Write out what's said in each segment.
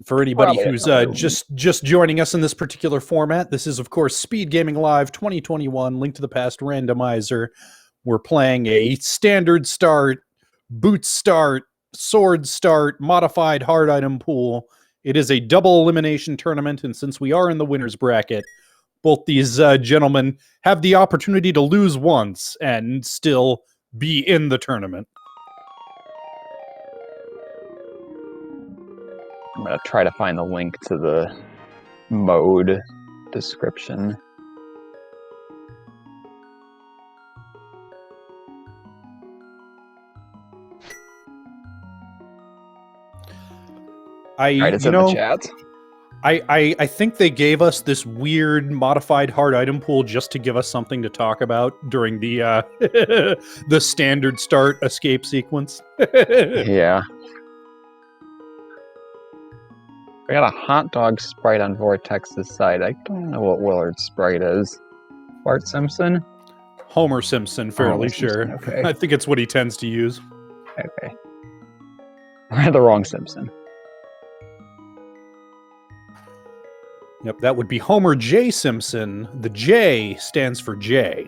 For anybody who's just joining us in this particular format, this is, of course, SpeedGaming Live 2021, Link to the Past Randomizer. We're playing a standard start, boot start, sword start, modified hard item pool. It is a double elimination tournament, and since we are in the winner's bracket, both these gentlemen have the opportunity to lose once and still be in the tournament. I'm going to try to find the link to the mode description. It's in the chat. I think they gave us this weird modified hard item pool just to give us something to talk about during the the standard start escape sequence. Yeah. We got a hot dog sprite on Vortex's side. I don't know what Willard's sprite is. Bart Simpson? Homer Simpson, fairly sure. Simpson, okay. I think it's what he tends to use. Okay. I had the wrong Simpson. Yep, that would be Homer J. Simpson. The J stands for J.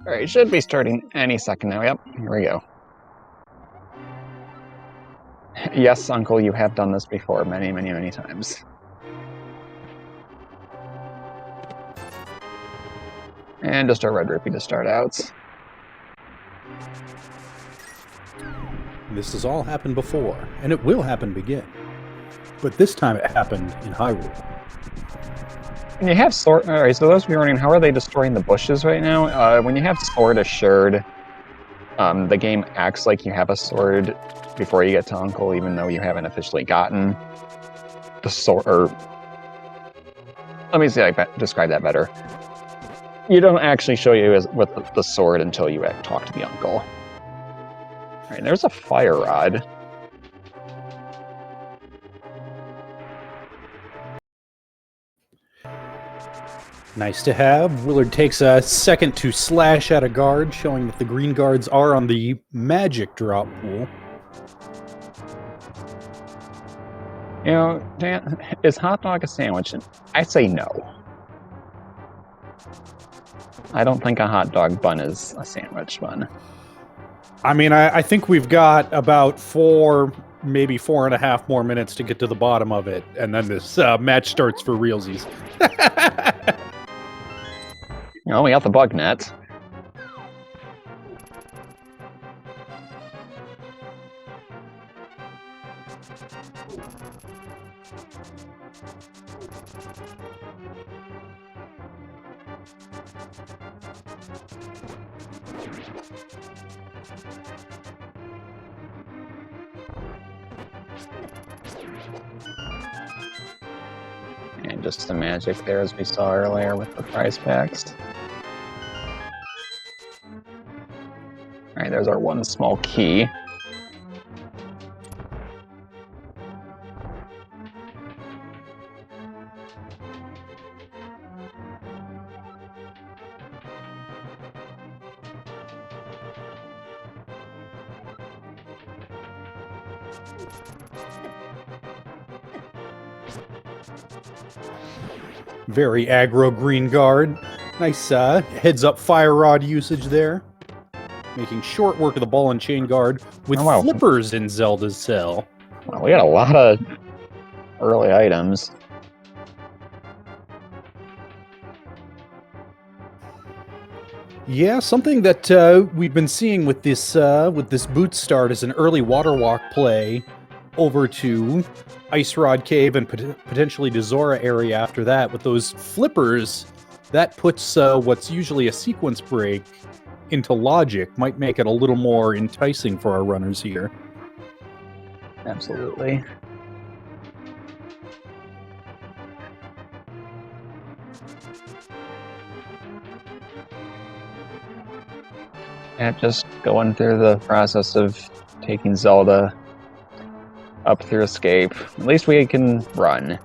Alright, should be starting any second now. Yep, here we go. Yes, Uncle, you have done this before many, many, many times. And just a red rupee to start out. This has all happened before, and it will happen again. But this time it happened in Hyrule. When you have sword, alright, so those of you wondering, how are they destroying the bushes right now? When you have sword assured, the game acts like you have a sword before you get to Uncle, even though you haven't officially gotten the sword, or... Let me see if I describe that better. You don't actually show you with the sword until you talk to the Uncle. Alright, there's a fire rod. Nice to have. Willard takes a second to slash at a guard, showing that the green guards are on the magic drop pool. You know, Dan, is hot dog a sandwich? I say no. I don't think a hot dog bun is a sandwich bun. I mean, I think we've got about maybe 4.5 more minutes to get to the bottom of it, and then this match starts for realsies. Oh, we got the bug net. And just the magic there, as we saw earlier with the prize packs. Alright, there's our one small key. Very aggro green guard. Nice heads up fire rod usage there. Making short work of the ball and chain guard with flippers in Zelda's cell. Well, we got a lot of early items. Yeah, something that we've been seeing with this boot start is an early water walk play over to Ice Rod Cave and potentially to Zora area after that. With those flippers, that puts what's usually a sequence break into logic, might make it a little more enticing for our runners here. Absolutely. And just going through the process of taking Zelda up through escape. At least we can run.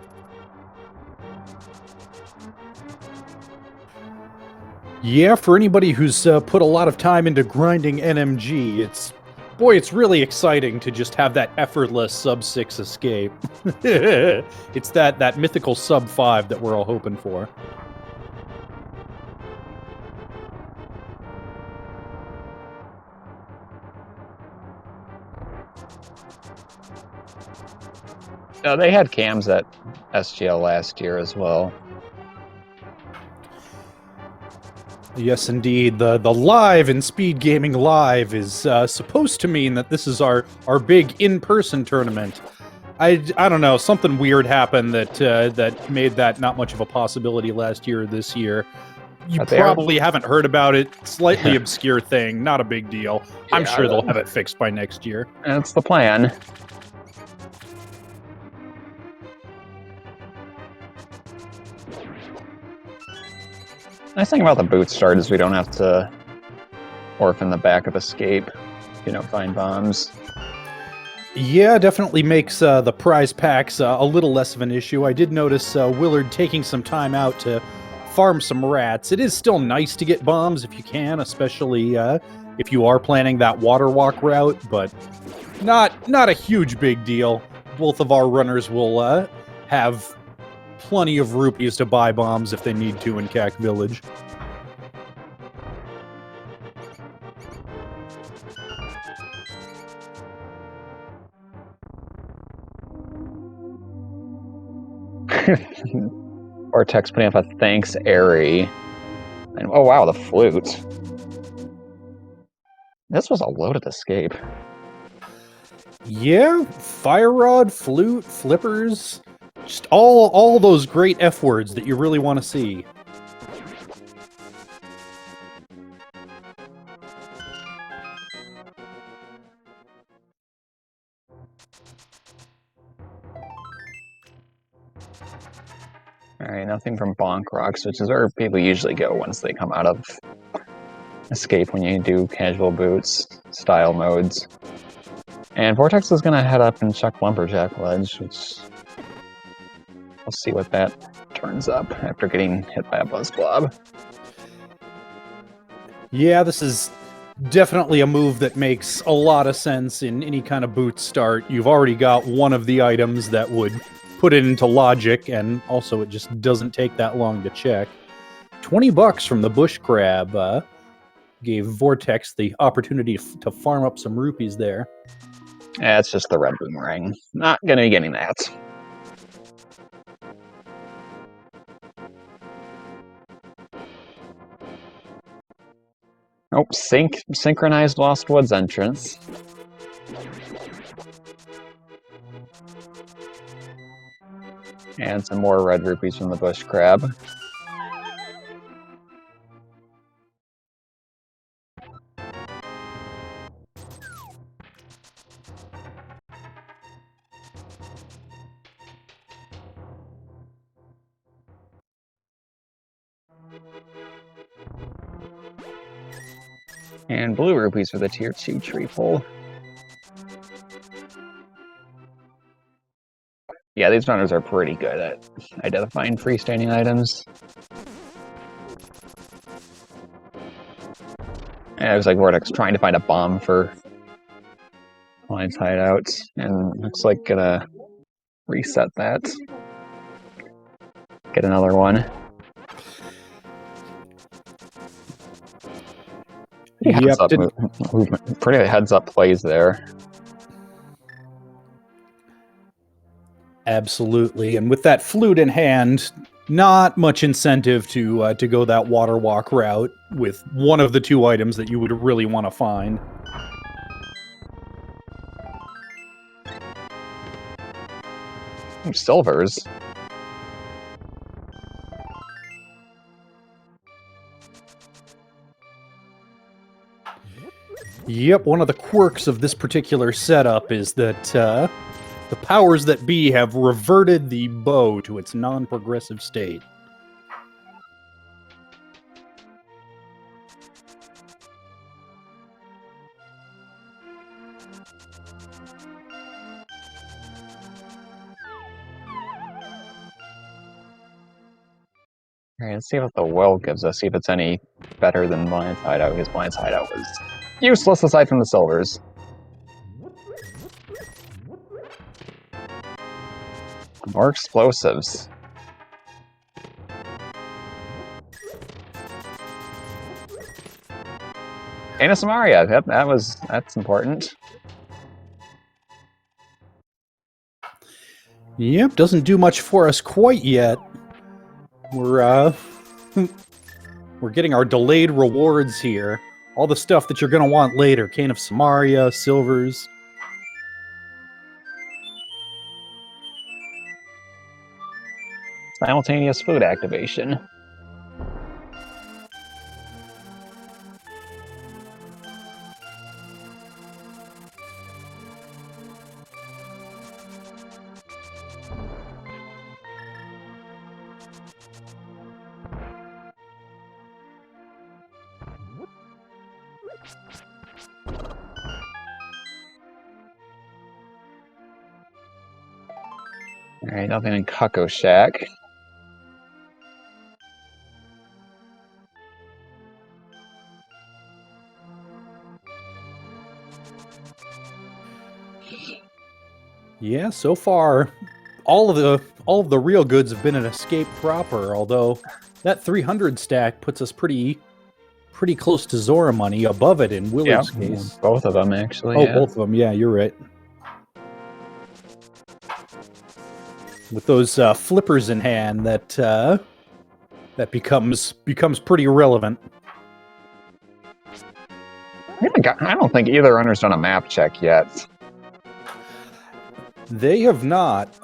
Yeah, for anybody who's put a lot of time into grinding NMG, it's really exciting to just have that effortless sub-6 escape. It's that mythical sub-5 that we're all hoping for. They had cams at SGL last year as well. Yes, indeed. The live in Speed Gaming Live is supposed to mean that this is our big in-person tournament. I don't know, something weird happened that made that not much of a possibility last year or this year. You probably haven't heard about it. Slightly obscure thing, not a big deal. Yeah, I'm sure they'll have it fixed by next year. That's the plan. Nice thing about the boot start is we don't have to orphan the back of escape, find bombs. Yeah, definitely makes the prize packs a little less of an issue. I did notice Willard taking some time out to farm some rats. It is still nice to get bombs if you can, especially if you are planning that water walk route, but not a huge big deal. Both of our runners will have plenty of rupees to buy bombs if they need to in Cac Village. Vortex putting up a thanks Airy. And oh wow, the flute. This was a loaded escape. Yeah, fire rod, flute, flippers, just all those great F words that you really want to see. Alright, nothing from Bonk Rocks, which is where people usually go once they come out of escape when you do casual boots style modes. And Vortex is going to head up and check Lumberjack Ledge, which we'll see what that turns up after getting hit by a buzz blob. Yeah, this is definitely a move that makes a lot of sense in any kind of boot start. You've already got one of the items that would put it into logic, and also it just doesn't take that long to check. $20 from the bush crab gave Vortex the opportunity to farm up some rupees there. Yeah, it's just the red boomerang. Not going to be getting that. Oh, synchronized Lost Woods entrance. And some more red rupees from the bush crab. And blue rupees for the tier 2 tree pull. Yeah, these runners are pretty good at identifying freestanding items. And it was like Vortex trying to find a bomb for Line's hideout, and looks like gonna reset that. Get another one. Pretty heads up plays there. Absolutely, and with that flute in hand, not much incentive to go that water walk route with one of the two items that you would really want to find. Silvers. Yep, one of the quirks of this particular setup is that the powers that be have reverted the bow to its non-progressive state. Alright, let's see what the well gives us, see if it's any better than Blind's hideout, because Blind's hideout was useless aside from the silvers. More explosives. Anna Samaria, yep, that's important. Yep, doesn't do much for us quite yet. We're we're getting our delayed rewards here. All the stuff that you're gonna want later. Cane of Samaria, silvers. Simultaneous food activation. Alright, nothing in Cuckoo Shack. Yeah, so far, all of the real goods have been an escape proper. Although that 300 stack puts us pretty close to Zora money, above it in Willard's case. Both of them actually. Oh, yeah. both of them. Yeah, you're right. With those flippers in hand, that becomes pretty relevant. I don't think either runner's done a map check yet. They have not.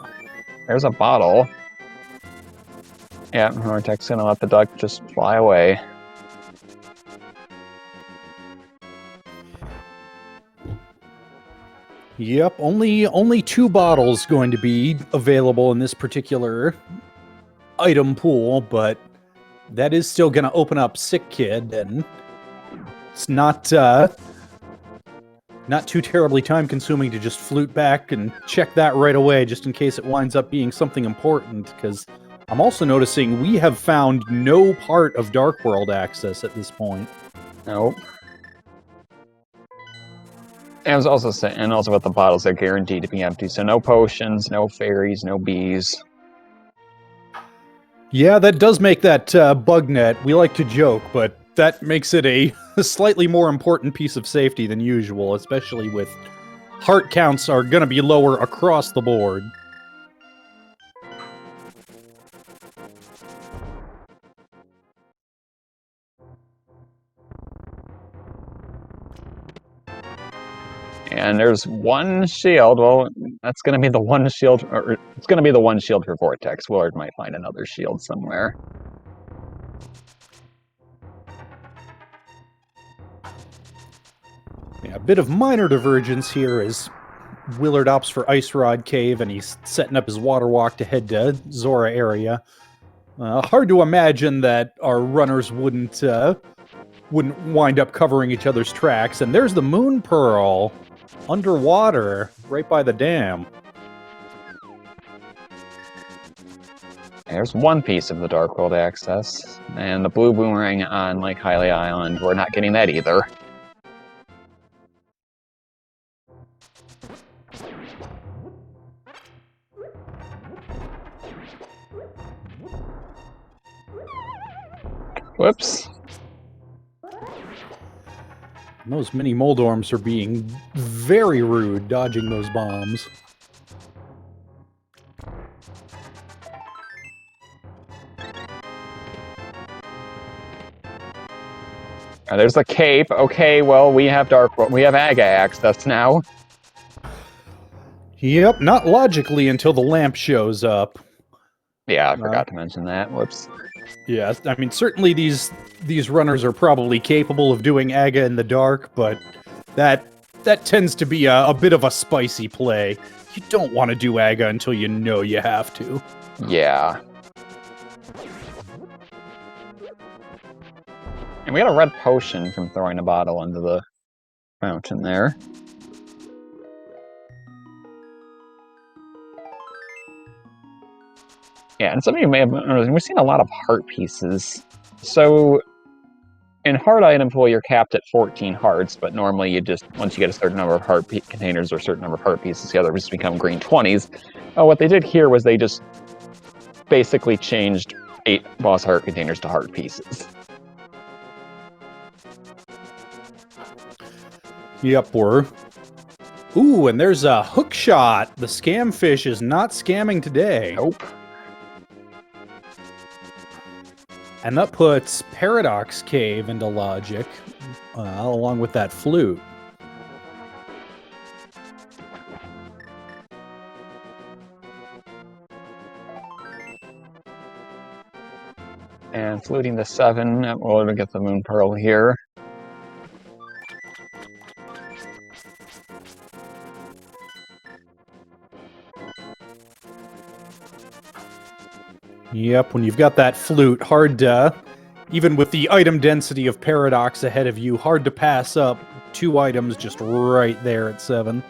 There's a bottle. Yeah, Vortex gonna let the duck just fly away. Yep, only 2 bottles going to be available in this particular item pool, but that is still going to open up Sick Kid, and it's not too terribly time-consuming to just flute back and check that right away, just in case it winds up being something important, because I'm also noticing we have found no part of Dark World access at this point. Nope. And I was also saying, and also with the bottles, they're guaranteed to be empty. So no potions, no fairies, no bees. Yeah, that does make that bug net. We like to joke, but that makes it a slightly more important piece of safety than usual, especially with heart counts are going to be lower across the board. And there's one shield. Well, that's going to be the one shield, or it's going to be the one shield for Vortex. Willard might find another shield somewhere. Yeah, a bit of minor divergence here as Willard opts for Ice Rod Cave, and he's setting up his water walk to head to Zora area. Hard to imagine that our runners wouldn't wind up covering each other's tracks. And there's the Moon Pearl underwater, right by the dam. There's one piece of the Dark World access, and the blue boomerang on Lake Hylia Island. We're not getting that either. Whoops. And those mini Moldorms are being very rude, dodging those bombs. There's the cape. Okay, well, we have Aga access now. Yep, not logically until the lamp shows up. Yeah, I forgot to mention that. Whoops. Yeah, I mean, certainly these runners are probably capable of doing Aga in the dark, but that tends to be a bit of a spicy play. You don't want to do Aga until you know you have to. Yeah. And we got a red potion from throwing a bottle into the fountain there. Yeah, and some of you may have noticed, we've seen a lot of heart pieces. So in heart item pool, you're capped at 14 hearts, but normally you just, once you get a certain number of heart containers or a certain number of heart pieces together, just become green 20s. What they did here was they just basically changed 8 boss heart containers to heart pieces. Yep, Ooh, and there's a hook shot. The scam fish is not scamming today. Nope. And that puts Paradox Cave into logic, along with that flute. And fluting the 7, we'll get the Moon Pearl here. Yep, when you've got that flute, hard to, even with the item density of Paradox ahead of you, hard to pass up 2 items just right there at 7.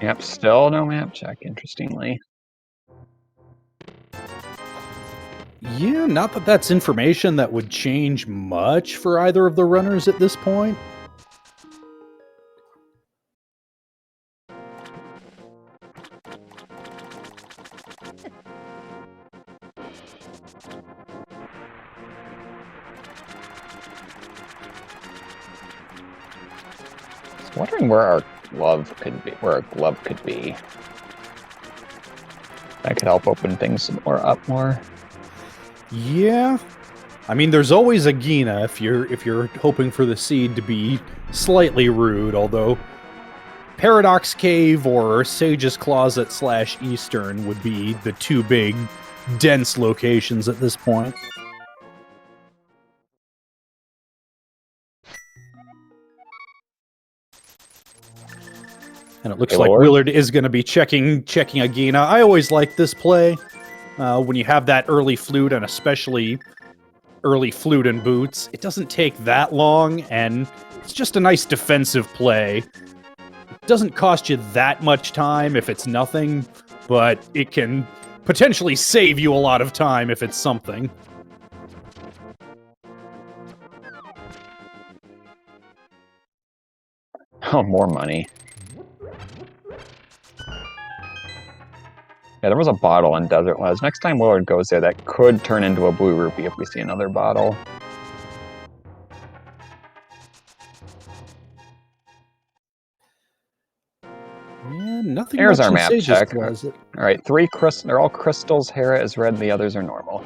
Yep, still no map check, interestingly. Yeah, not that that's information that would change much for either of the runners at this point. Wondering where our glove could be. That could help open things more up more. Yeah, I mean, there's always a Gina if you're hoping for the seed to be slightly rude. Although Paradox Cave or Sage's Closet / Eastern would be the 2 big dense locations at this point. And it looks like Willard is going to be checking a Gina. I always like this play when you have that early flute, and especially early flute and boots. It doesn't take that long, and it's just a nice defensive play. It doesn't cost you that much time if it's nothing, but it can potentially save you a lot of time if it's something. Oh, more money. Yeah, there was a bottle in Desert Les. Next time Willard goes there, that could turn into a blue rupee if we see another bottle. Yeah, nothing Here's much our in map Sage's check. Closet. All right, 3 crystals. They're all crystals. Hera is red. The others are normal.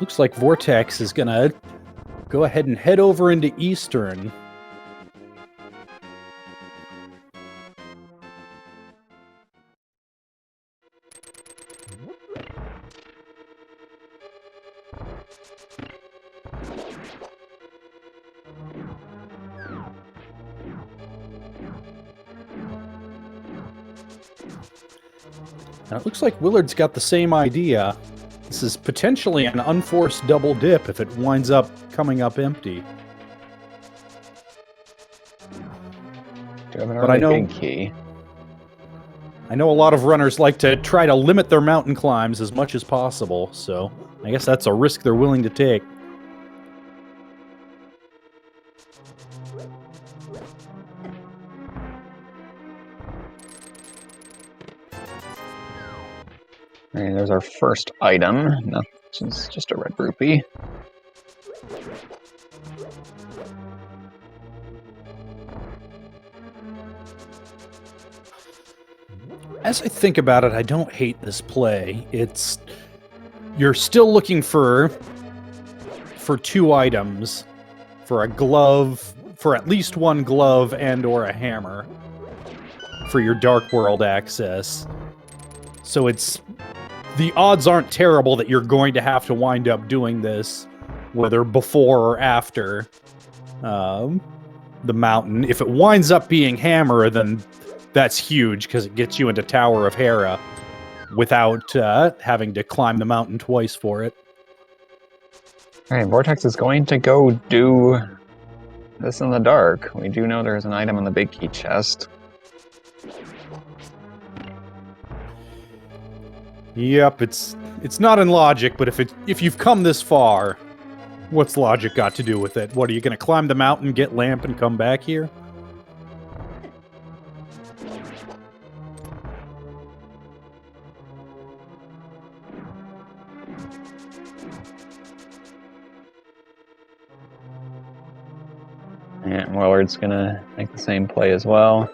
Looks like Vortex is gonna go ahead and head over into Eastern. Now it looks like Willard's got the same idea. This is potentially an unforced double dip if it winds up coming up empty. But I know key. I know a lot of runners like to try to limit their mountain climbs as much as possible, so I guess that's a risk they're willing to take. Alright, there's our first item. No, it's just a red rupee. As I think about it, I don't hate this play. You're still looking for 2 items, for a glove, for at least 1 glove and or a hammer for your Dark World access. So the odds aren't terrible that you're going to have to wind up doing this, whether before or after the mountain. If it winds up being hammer, then that's huge, because it gets you into Tower of Hera. without having to climb the mountain twice for it. Alright, Vortex is going to go do this in the dark. We do know there's an item in the big key chest. Yep, it's not in logic, but if you've come this far, what's logic got to do with it? What, are you going to climb the mountain, get lamp, and come back here? And Willard's gonna make the same play as well.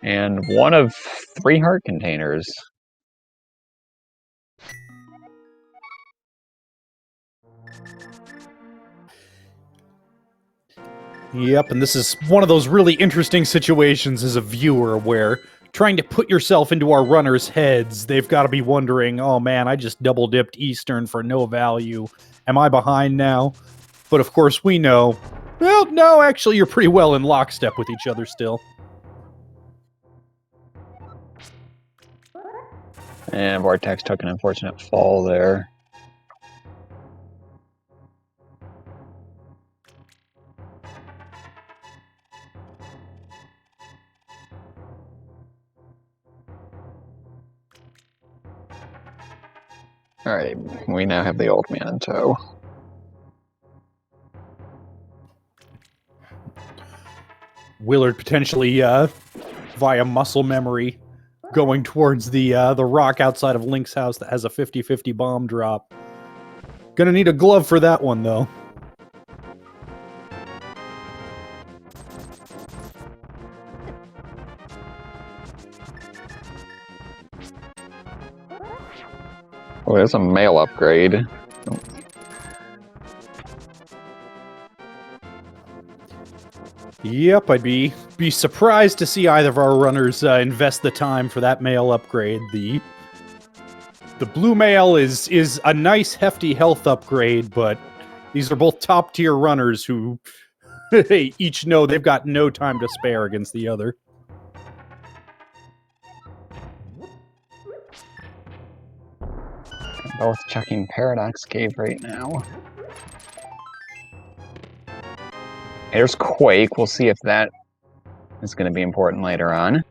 And one of 3 heart containers. Yep, and this is one of those really interesting situations as a viewer where trying to put yourself into our runners' heads, they've got to be wondering, oh man, I just double-dipped Eastern for no value. Am I behind now? But of course we know, well, no, actually you're pretty well in lockstep with each other still. And Vortex took an unfortunate fall there. Alright, we now have the old man in tow. Willard potentially, via muscle memory, going towards the rock outside of Link's house that has a 50-50 bomb drop. Gonna need a glove for that one, though. Oh, there's a mail upgrade. Yep, I'd be surprised to see either of our runners invest the time for that mail upgrade. The blue mail is a nice hefty health upgrade, but these are both top tier runners who each know they've got no time to spare against the other. Both checking Paradox Cave right now. There's Quake. We'll see if that is going to be important later on.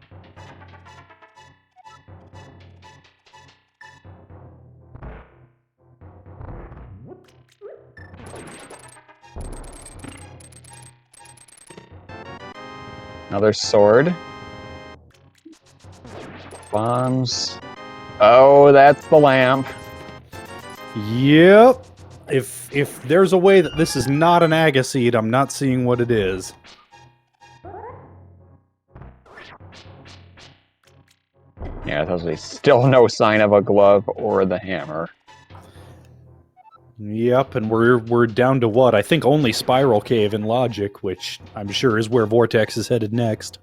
Another sword. Bombs. Oh, that's the lamp. Yep. If there's a way that this is not an Agaseed, I'm not seeing what it is. Yeah, there's still no sign of a glove or the hammer. Yep, and we're down to what? I think only Spiral Cave in Logic, which I'm sure is where Vortex is headed next.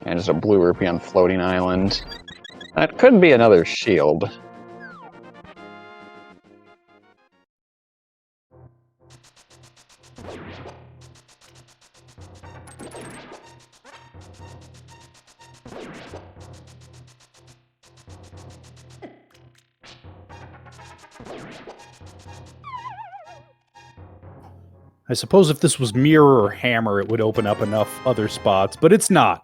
And there's a blue rupee on Floating Island. That could be another shield. I suppose if this was Mirror or Hammer, it would open up enough other spots, but it's not.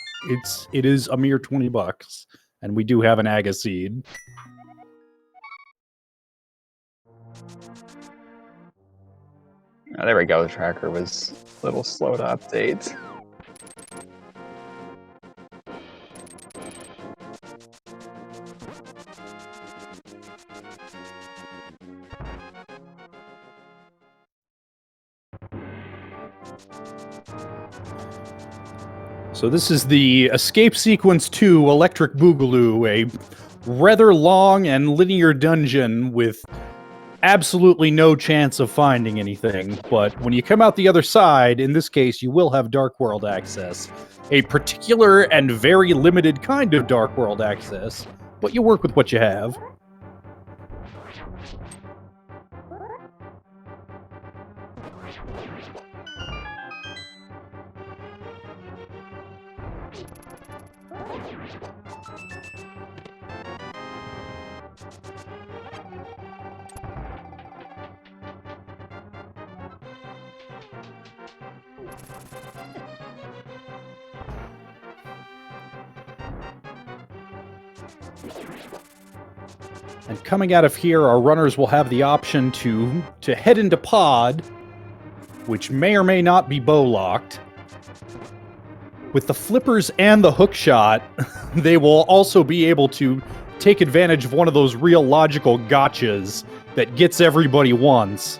It is a mere $20, and we do have an Agaseed. Oh, there we go. The tracker was a little slow to update. So this is the Escape Sequence 2 Electric Boogaloo, a rather long and linear dungeon with absolutely no chance of finding anything. But when you come out the other side, in this case, you will have Dark World access. A particular and very limited kind of Dark World access, but you work with what you have. And coming out of here, our runners will have the option to head into pod, which may or may not be bow-locked. With the flippers and the hook shot, they will also be able to take advantage of one of those real logical gotchas that gets everybody once.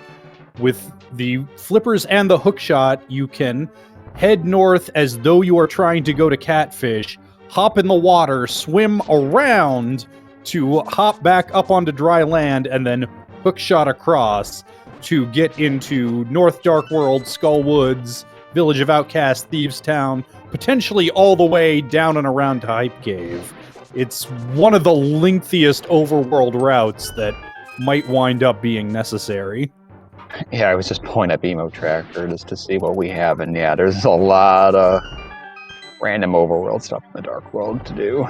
With the flippers and the hook shot, you can head north as though you are trying to go to Catfish, hop in the water, swim around to hop back up onto dry land, and then hook shot across to get into North Dark World, Skull Woods, Village of Outcasts, Thieves Town, potentially all the way down and around to Hype Cave. It's one of the lengthiest overworld routes that might wind up being necessary. Yeah, I was just pulling up Emo Tracker just to see what we have, and yeah, there's a lot of random overworld stuff in the Dark World to do.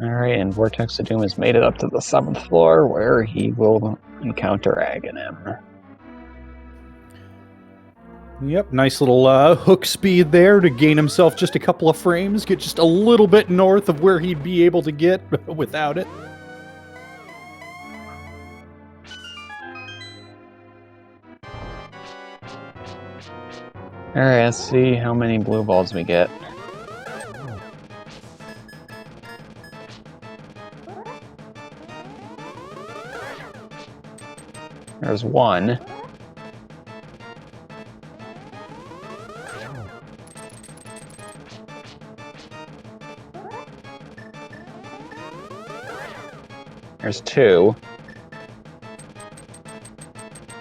Alright, and Vortex of Doom has made it up to the 7th floor, where he will encounter Ganon. Yep, nice little hook speed there to gain himself just a couple of frames, get just a little bit north of where he'd be able to get without it. Alright, let's see how many blue balls we get. There's one. There's two.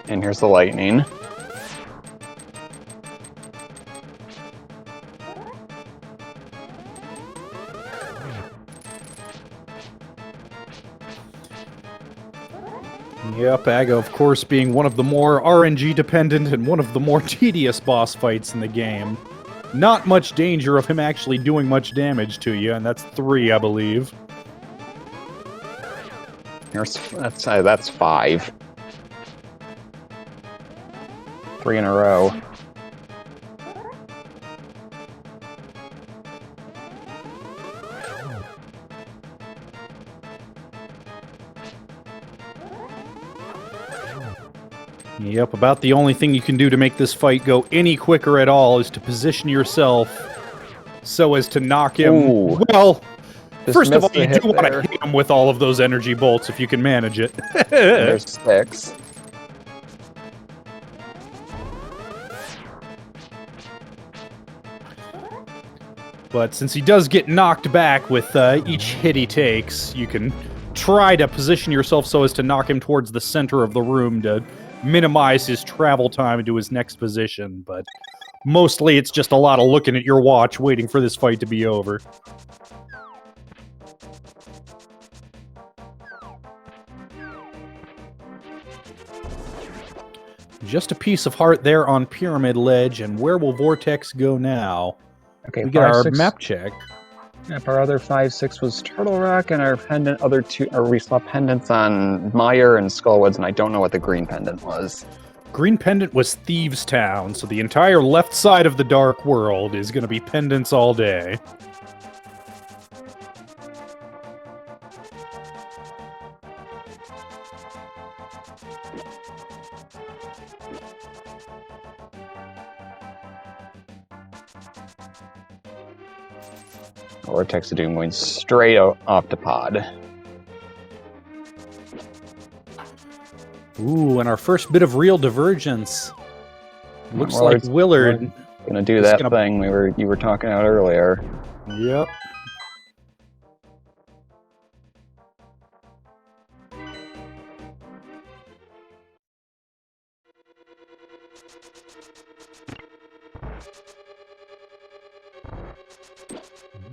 And here's the lightning. Yep, Aga, of course, being one of the more RNG-dependent and one of the more tedious boss fights in the game. Not much danger of him actually doing much damage to you, and that's 3, I believe. That's 5. 3 in a row. Yep, about the only thing you can do to make this fight go any quicker at all is to position yourself so as to knock him. Ooh. Well, Just first of all, missed the you hit do want to there. hit him with all of those energy bolts if you can manage it. There's 6. But since he does get knocked back with each hit he takes, you can try to position yourself so as to knock him towards the center of the room to minimize his travel time into his next position. But mostly it's just a lot of looking at your watch waiting for this fight to be over. Just a piece of heart there on Pyramid Ledge, and where will Vortex go now? Okay, We get our 5, 6. map check. Yep, our other 5, 6 was Turtle Rock, and our pendant, other 2, or we saw pendants on Meyer and Skullwoods, and I don't know what the green pendant was. Green pendant was Thieves Town, so the entire left side of the Dark World is going to be pendants all day. Vortex of Doom going straight off to pod. Ooh, and our first bit of real divergence. Looks like Willard's Willard. Gonna do Just that gonna- thing you were talking about earlier. Yep.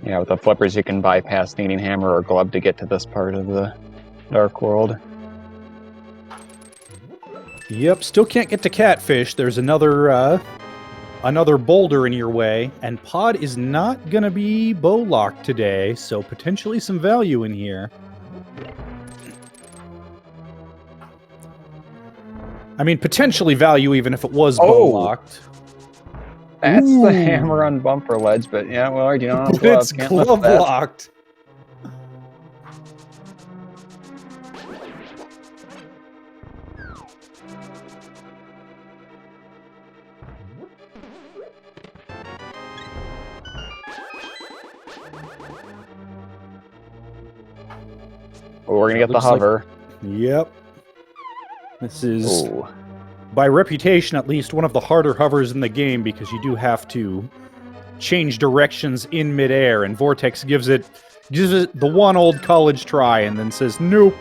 Yeah, with the flippers you can bypass needing hammer or glove to get to this part of the Dark World. Yep, still can't get to Catfish. There's another boulder in your way, and Pod is not gonna be bow locked today, so potentially some value in here. I mean, potentially value even if it was bow locked. That's Ooh. the hammer on bumper ledge, but yeah, well, you don't have But gloves. it's Can't glove lift that. locked. Oh, we're gonna get the hover. Yep. This is, Ooh. by reputation at least, one of the harder hovers in the game because you do have to change directions in midair, and Vortex gives it the one old college try and then says, nope.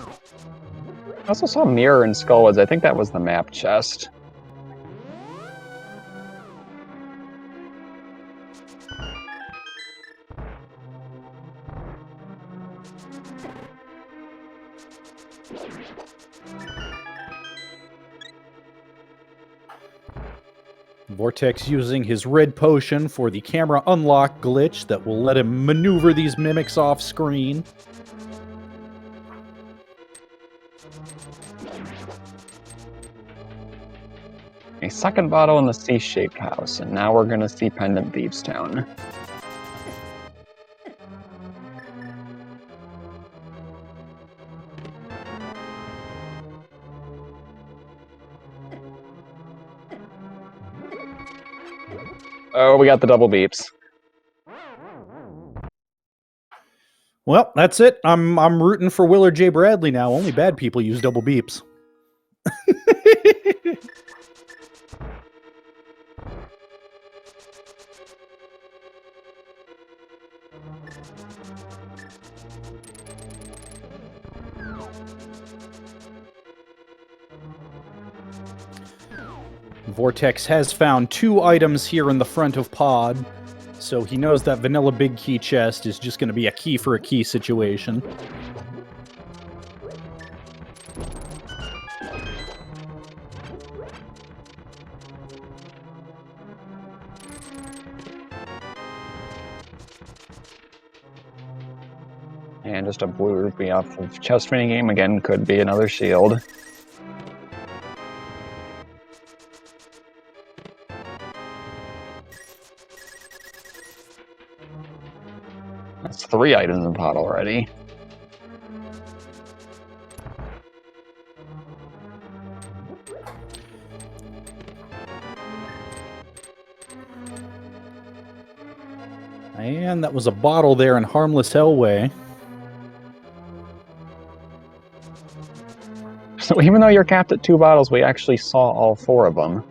I also saw Mirror and Skullwoods. I think that was the map chest. Vortex using his red potion for the camera unlock glitch that will let him maneuver these mimics off screen. A second bottle in the C-shaped house, and now we're gonna see Pendant Thieves Town. Oh, we got the double beeps. Well, that's it. I'm rooting for WillardJBradley now. Only bad people use double beeps. Vortex has found 2 items here in the front of Pod, so he knows that vanilla big key chest is just going to be a key for a key situation. And just a blue rupee off of chest training game. Again, could be another shield. That's 3 items in pot already. And that was a bottle there in Harmless Hellway. So even though you're capped at 2 bottles, we actually saw all 4 of them.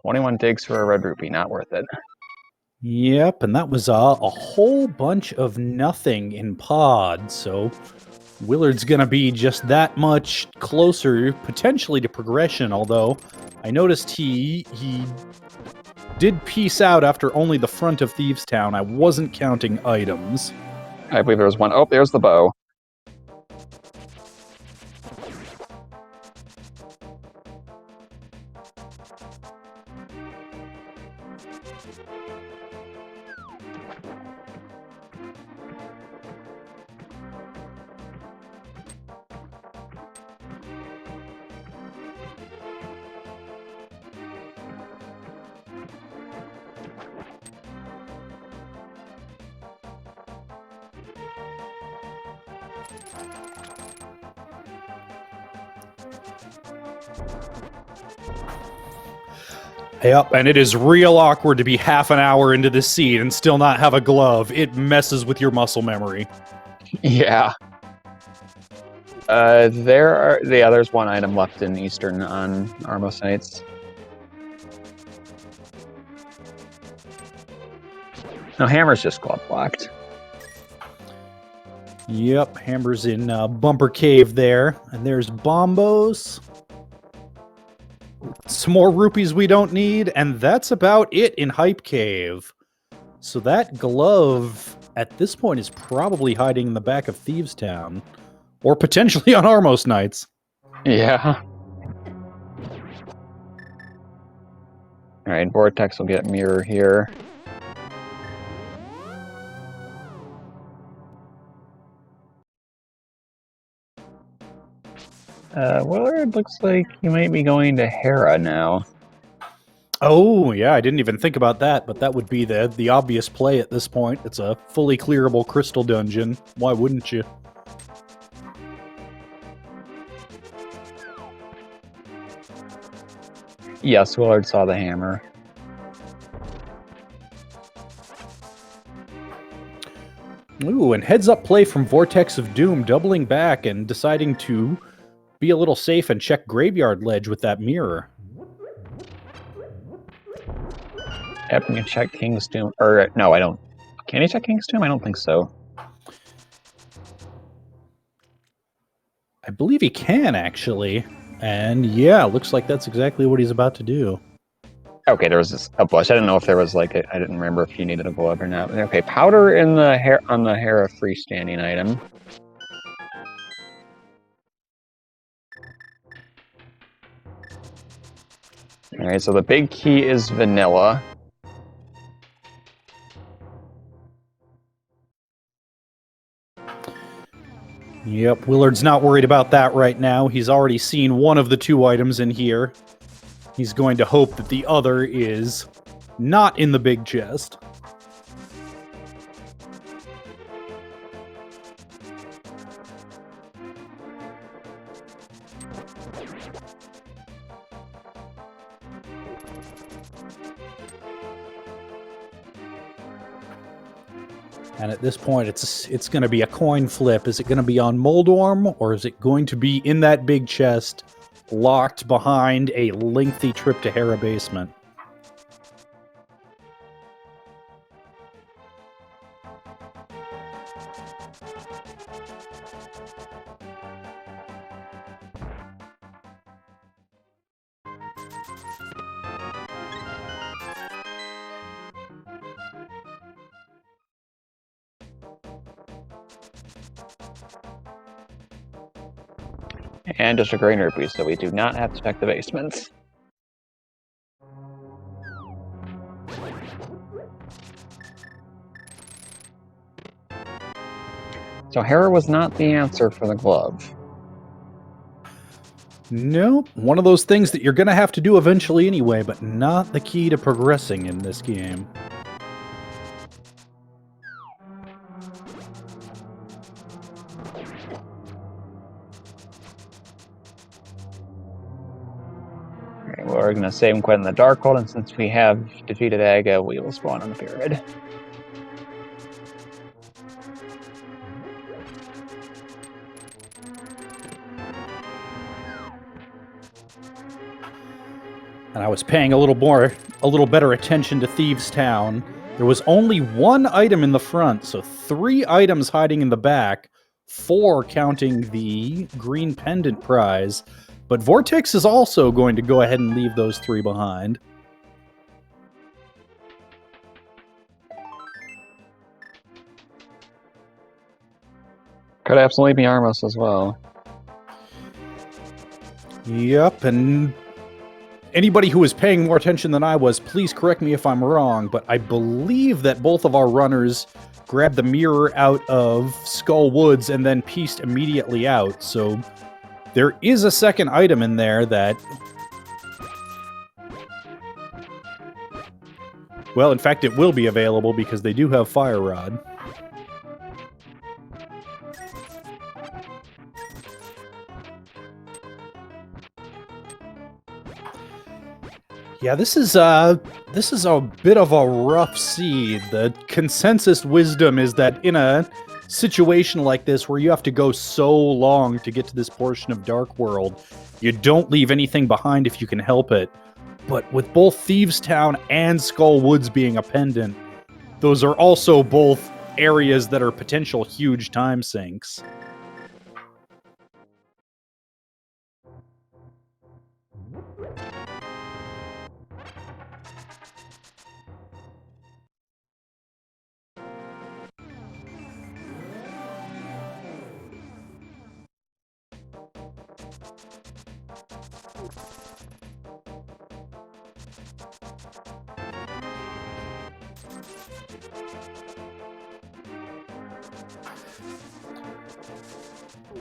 $21 digs for a red rupee, not worth it. Yep, and that was a whole bunch of nothing in Pod, so Willard's going to be just that much closer, potentially to progression, although I noticed he did peace out after only the front of Thieves Town. I wasn't counting items. I believe there was one. Oh, there's the bow. Yep, and it is real awkward to be half an hour into this scene and still not have a glove. It messes with your muscle memory. Yeah. There's one item left in Eastern on Armos Nights. No, Hammer's just glove blocked. Yep, Hammer's in Bumper Cave there. And there's Bombos. Some more rupees we don't need, and that's about it in Hype Cave. So that glove, at this point, is probably hiding in the back of Thieves Town. Or potentially on Armos Nights. Yeah. Alright, Vortex will get Mirror here. Willard looks like he might be going to Hera now. Oh, yeah, I didn't even think about that, but that would be the obvious play at this point. It's a fully clearable crystal dungeon. Why wouldn't you? Yes, Willard saw the hammer. Ooh, and heads-up play from Vortex of Doom, doubling back and deciding to be a little safe and check Graveyard Ledge with that mirror. Yep, you can check King's Tomb. Or, no, I don't. Can he check King's Tomb? I don't think so. I believe he can, actually. And yeah, looks like that's exactly what he's about to do. Okay, there was a bush. I didn't know if there was like I didn't remember if you needed a glove or not. Okay, powder in the hair on the Hera freestanding item. Alright, so the big key is vanilla. Yep, Willard's not worried about that right now. He's already seen one of the two items in here. He's going to hope that the other is not in the big chest. And at this point, it's going to be a coin flip. Is it going to be on Moldorm, or is it going to be in that big chest, locked behind a lengthy trip to Hera Basement? And just a grain rupee, so we do not have to check the basements. So Hera was not the answer for the glove. Nope. One of those things that you're going to have to do eventually anyway, but not the key to progressing in this game. We're going to save him quite in the Darkhold, and since we have defeated Aga, we will spawn on the pyramid. And I was paying a little better attention to Thieves Town. There was only one item in the front, so 3 items hiding in the back, 4 counting the green pendant prize. But Vortex is also going to go ahead and leave those 3 behind. Could absolutely be Armos as well. Yep, and anybody who was paying more attention than I was, please correct me if I'm wrong, but I believe that both of our runners grabbed the mirror out of Skull Woods and then pieced immediately out, so there is a second item in there that... Well, in fact, it will be available because they do have Fire Rod. Yeah, this is a bit of a rough seed. The consensus wisdom is that in a situation like this where you have to go so long to get to this portion of Dark World, you don't leave anything behind if you can help it. But with both Thieves Town and Skull Woods being a pendant, those are also both areas that are potential huge time sinks.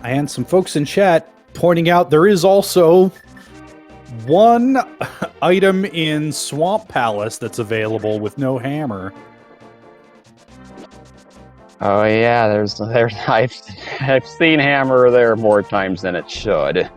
And some folks in chat pointing out there is also one item in Swamp Palace that's available with no hammer. Oh yeah, there's I've seen hammer there more times than it should.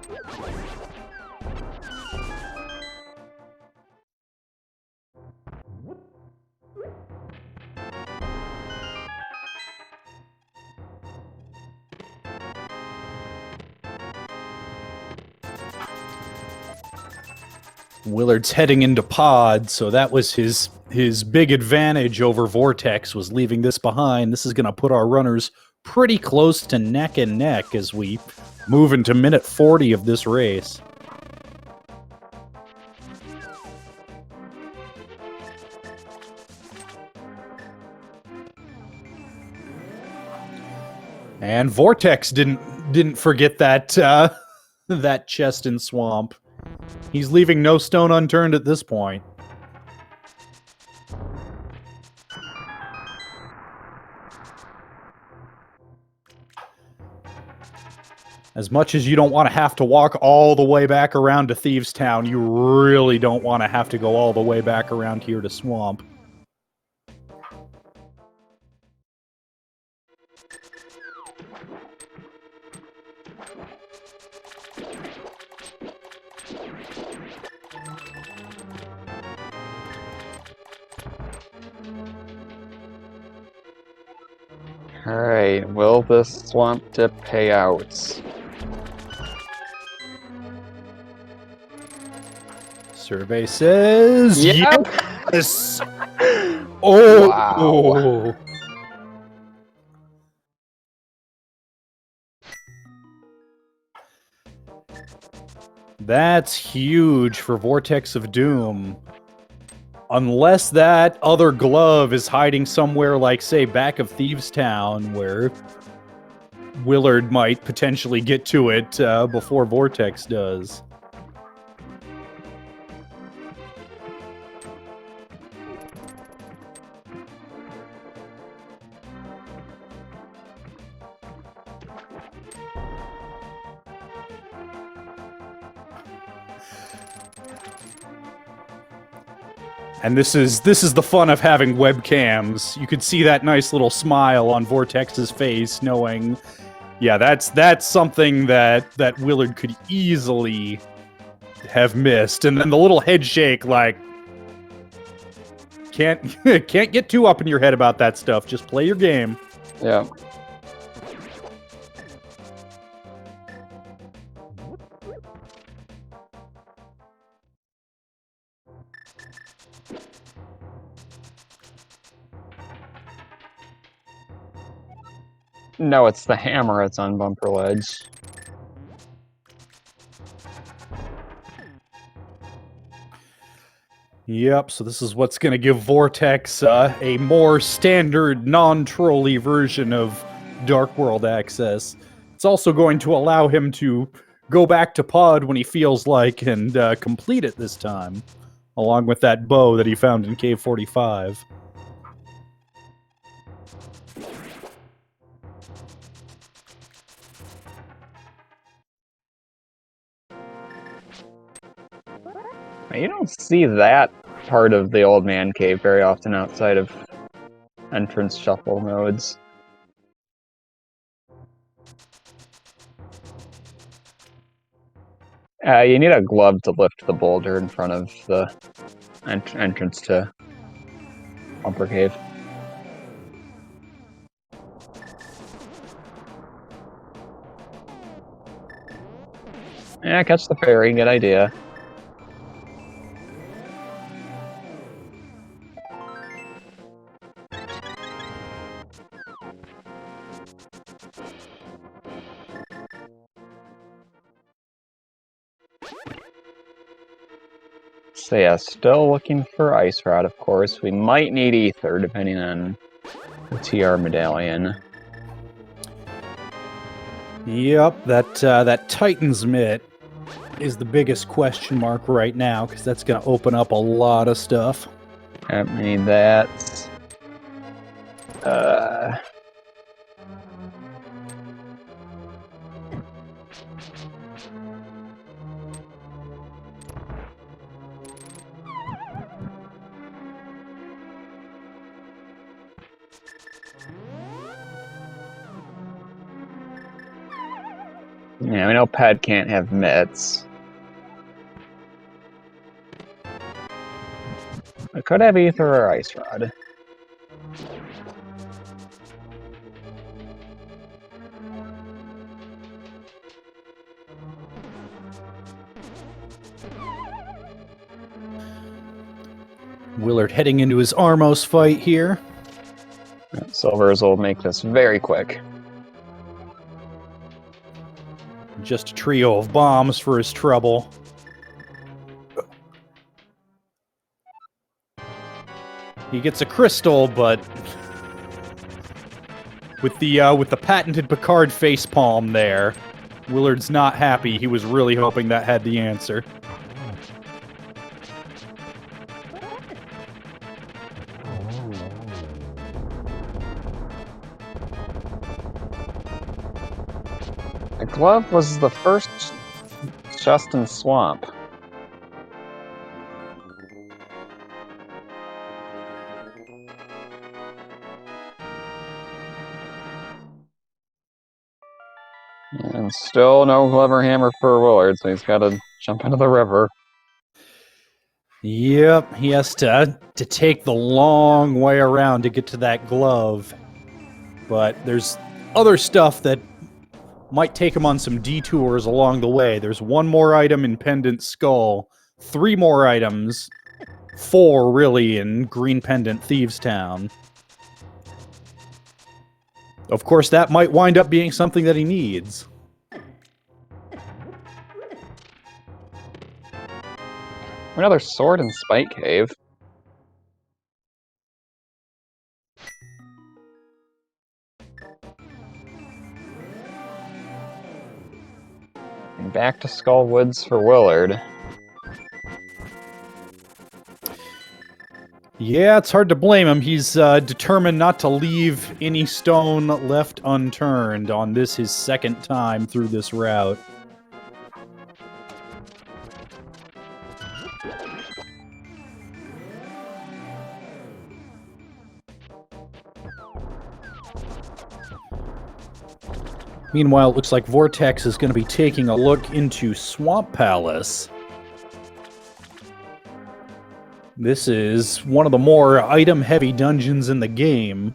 Willard's heading into pod, so that was his big advantage over Vortex, was leaving this behind. This is going to put our runners pretty close to neck and neck as we move into minute 40 of this race. And Vortex didn't forget that that chest in Swamp. He's leaving no stone unturned at this point. As much as you don't want to have to walk all the way back around to Thieves Town, you really don't want to have to go all the way back around here to Swamp. Alright, will this swamp tip pay out? Survey says Yep. yes. Oh. Wow. That's huge for Vortex of Doom. Unless that other glove is hiding somewhere like, say, back of Thieves Town, where Willard might potentially get to it before Vortex does. And this is the fun of having webcams. You could see that nice little smile on Vortex's face, knowing, yeah, that's something that Willard could easily have missed. And then the little head shake, like, can't get too up in your head about that stuff. Just play your game. Yeah. No, it's the hammer. It's on bumper ledge. Yep, so this is what's going to give Vortex a more standard, non-trolly version of Dark World access. It's also going to allow him to go back to pod when he feels like and complete it this time, along with that bow that he found in Cave 45. You don't see that part of the old man cave very often outside of entrance shuffle modes. You need a glove to lift the boulder in front of the entrance to Bumper Cave. Yeah, catch the fairy, good idea. So yeah, still looking for Ice Rod, of course. We might need Ether, depending on the TR medallion. Yep, that Titan's Mitt is the biggest question mark right now, because that's going to open up a lot of stuff. I mean, that's... Yeah, we know Ped can't have mitts. I could have Ether or Ice Rod. Willard heading into his Armos fight here. Silvers will make this very quick. Just a trio of bombs for his trouble. He gets a crystal, but with the patented Picard facepalm there, Willard's not happy. He was really hoping that had the answer. The glove was the first chest in Swamp. And still no Clever Hammer for Willard, so he's got to jump into the river. Yep, he has to take the long way around to get to that glove. But there's other stuff that might take him on some detours along the way. There's one more item in Pendant Skull, 3 more items, 4 really in Green Pendant Thieves Town. Of course, that might wind up being something that he needs. Another sword in Spike Cave. And back to Skull Woods for Willard. Yeah, it's hard to blame him. He's determined not to leave any stone left unturned on this, his second time through this route. Meanwhile, it looks like Vortex is going to be taking a look into Swamp Palace. This is one of the more item-heavy dungeons in the game,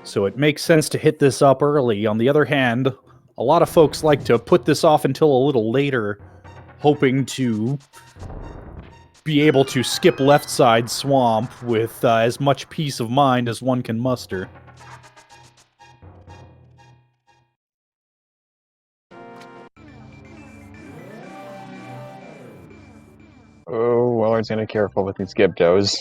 so it makes sense to hit this up early. On the other hand, a lot of folks like to put this off until a little later, hoping to be able to skip left side swamp with as much peace of mind as one can muster. Oh, Willard's gonna be careful with these Gibdos.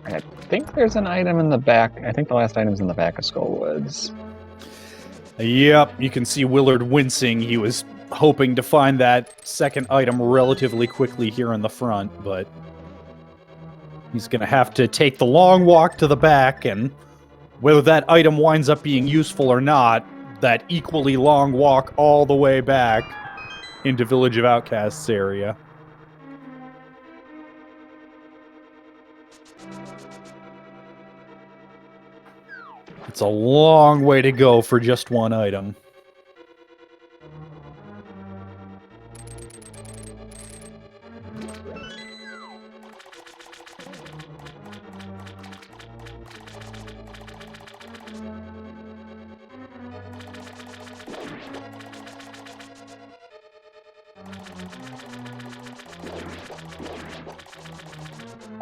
I think there's an item in the back. I think the last item's in the back of Skull Woods. Yep, you can see Willard wincing. He was hoping to find that second item relatively quickly here in the front, but he's going to have to take the long walk to the back, and whether that item winds up being useful or not, that equally long walk all the way back into Village of Outcasts area. It's a long way to go for just one item.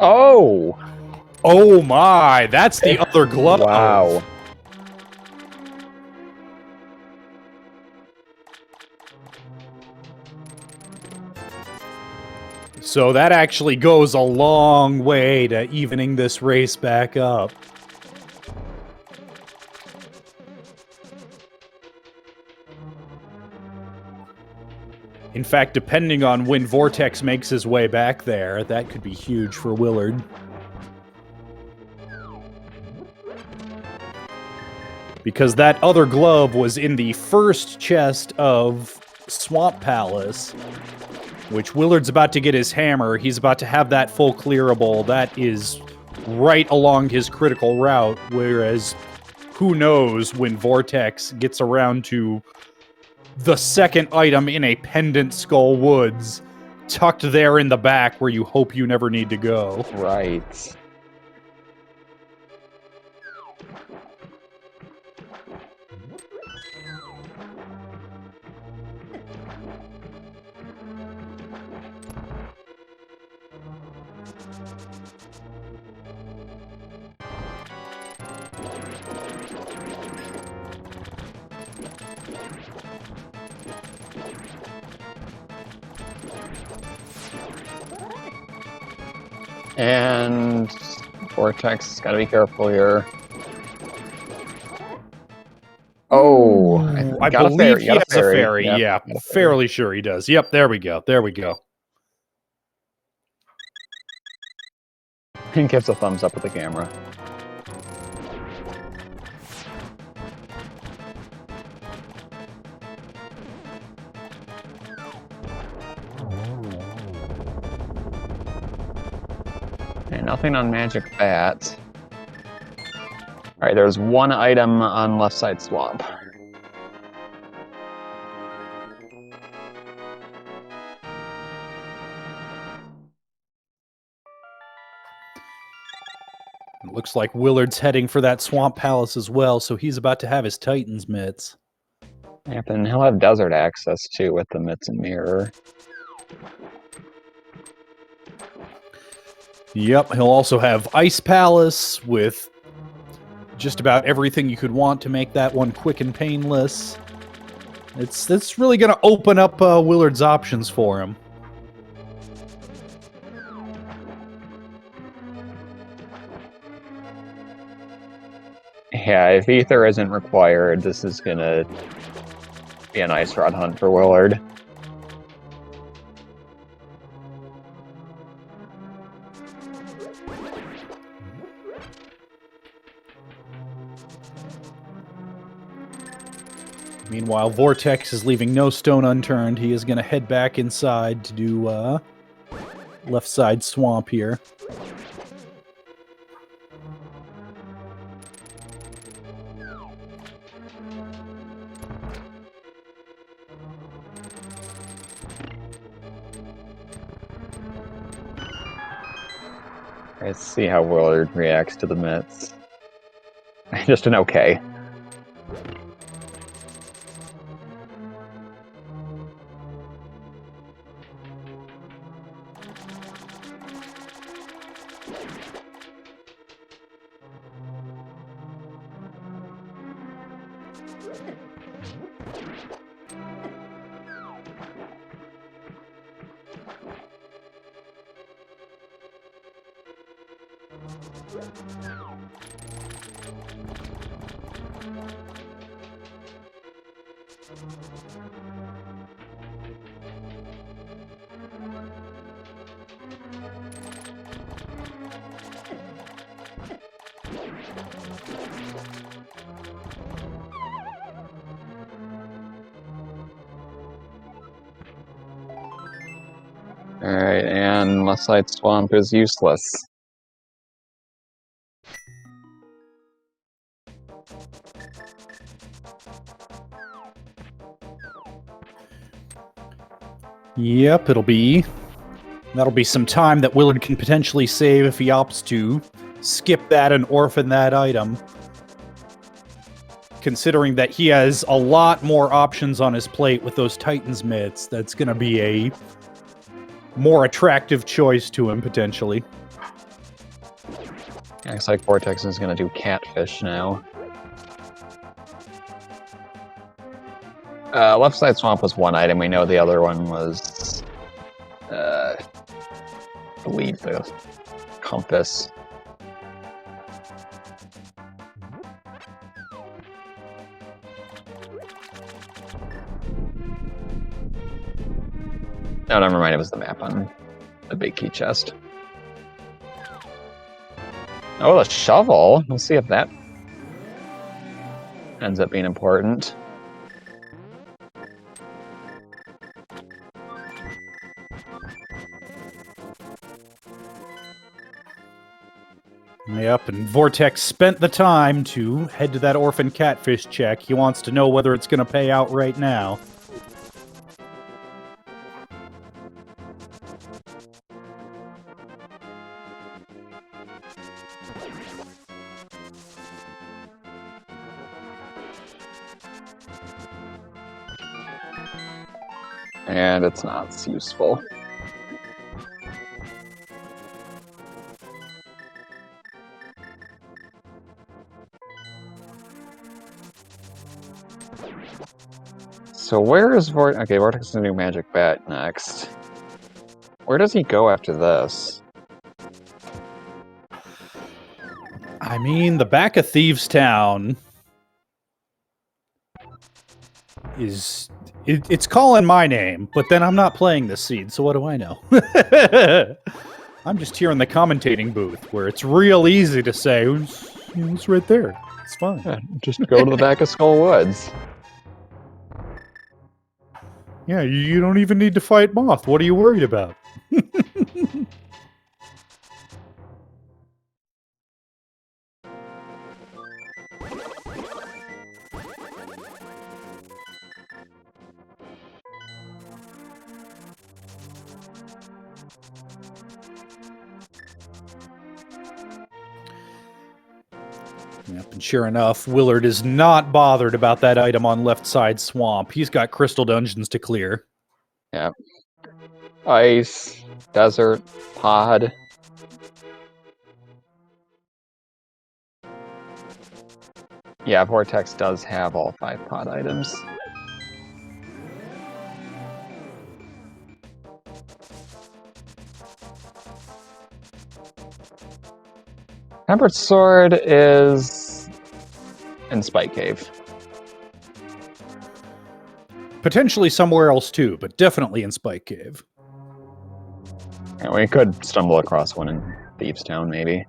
Oh! Oh my, that's the other glove. Wow. So that actually goes a long way to evening this race back up. In fact, depending on when Vortex makes his way back there, that could be huge for Willard. Because that other glove was in the first chest of Swamp Palace, which Willard's about to get his hammer. He's about to have that full clearable. That is right along his critical route, whereas who knows when Vortex gets around to the second item in a Pendant Skull Woods, tucked there in the back where you hope you never need to go. Right. And Vortex, gotta be careful here. Oh, I got a believe ferry, he got has a ferry. Yep, Yeah, got a ferry. fairly sure he does. Yep, there we go. There we go. He gives a thumbs up with the camera. And nothing on Magic Bat. Alright, there's one item on left side swamp. It looks like Willard's heading for that Swamp Palace as well, so he's about to have his Titan's mitts. Yep, and he'll have desert access too with the mitts and mirror. Yep, he'll also have Ice Palace with just about everything you could want to make that one quick and painless. It's really going to open up Willard's options for him. Yeah, if Ether isn't required, this is gonna be a nice rod hunt for Willard. Meanwhile, Vortex is leaving no stone unturned. He is going to head back inside to do left side swamp here. Let's see how Willard reacts to the mitts. Just an okay. Alright, and Left Side Swamp is useless. Yep, that'll be some time that Willard can potentially save if he opts to skip that and orphan that item. Considering that he has a lot more options on his plate with those Titan's mitts, that's going to be a more attractive choice to him, potentially. Looks like Vortex is going to do Catfish now. Left Side Swamp was one item. We know the other one was, I believe, the Compass. No, never mind. It was the map on the big key chest. Oh, the shovel. Let's see if that ends up being important. Yep, and Vortex spent the time to head to that orphan catfish check. He wants to know whether it's going to pay out right now. And it's not useful. So where is Vortex? Okay, Vortex is a new magic bat next. Where does he go after this? I mean, the back of Thieves' Town is... It's calling my name, but then I'm not playing this seed, so what do I know? I'm just here in the commentating booth, where it's real easy to say, it's right there. It's fine. Yeah, just go to the back of Skull Woods. Yeah, you don't even need to fight Moth. What are you worried about? Yep, and sure enough, Willard is not bothered about that item on Left Side Swamp. He's got crystal dungeons to clear. Yep. Ice, desert, pod. Yeah, Vortex does have all 5 pod items. Tempered Sword is in Spike Cave. Potentially somewhere else too, but definitely in Spike Cave. Yeah, we could stumble across one in Thieves' Town, maybe.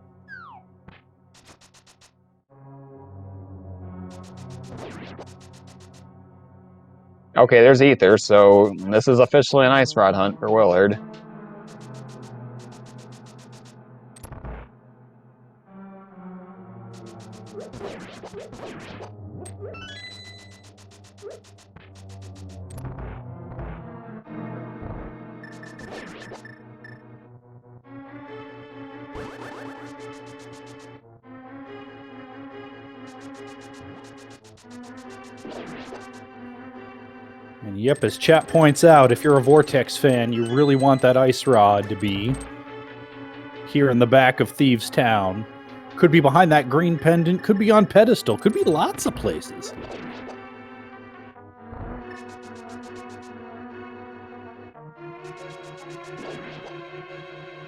Okay, there's Ether, so this is officially an Ice Rod hunt for Willard. And yep, as chat points out, if you're a Vortex fan, you really want that Ice Rod to be here in the back of Thieves' Town. Could be behind that green pendant, could be on pedestal, could be lots of places.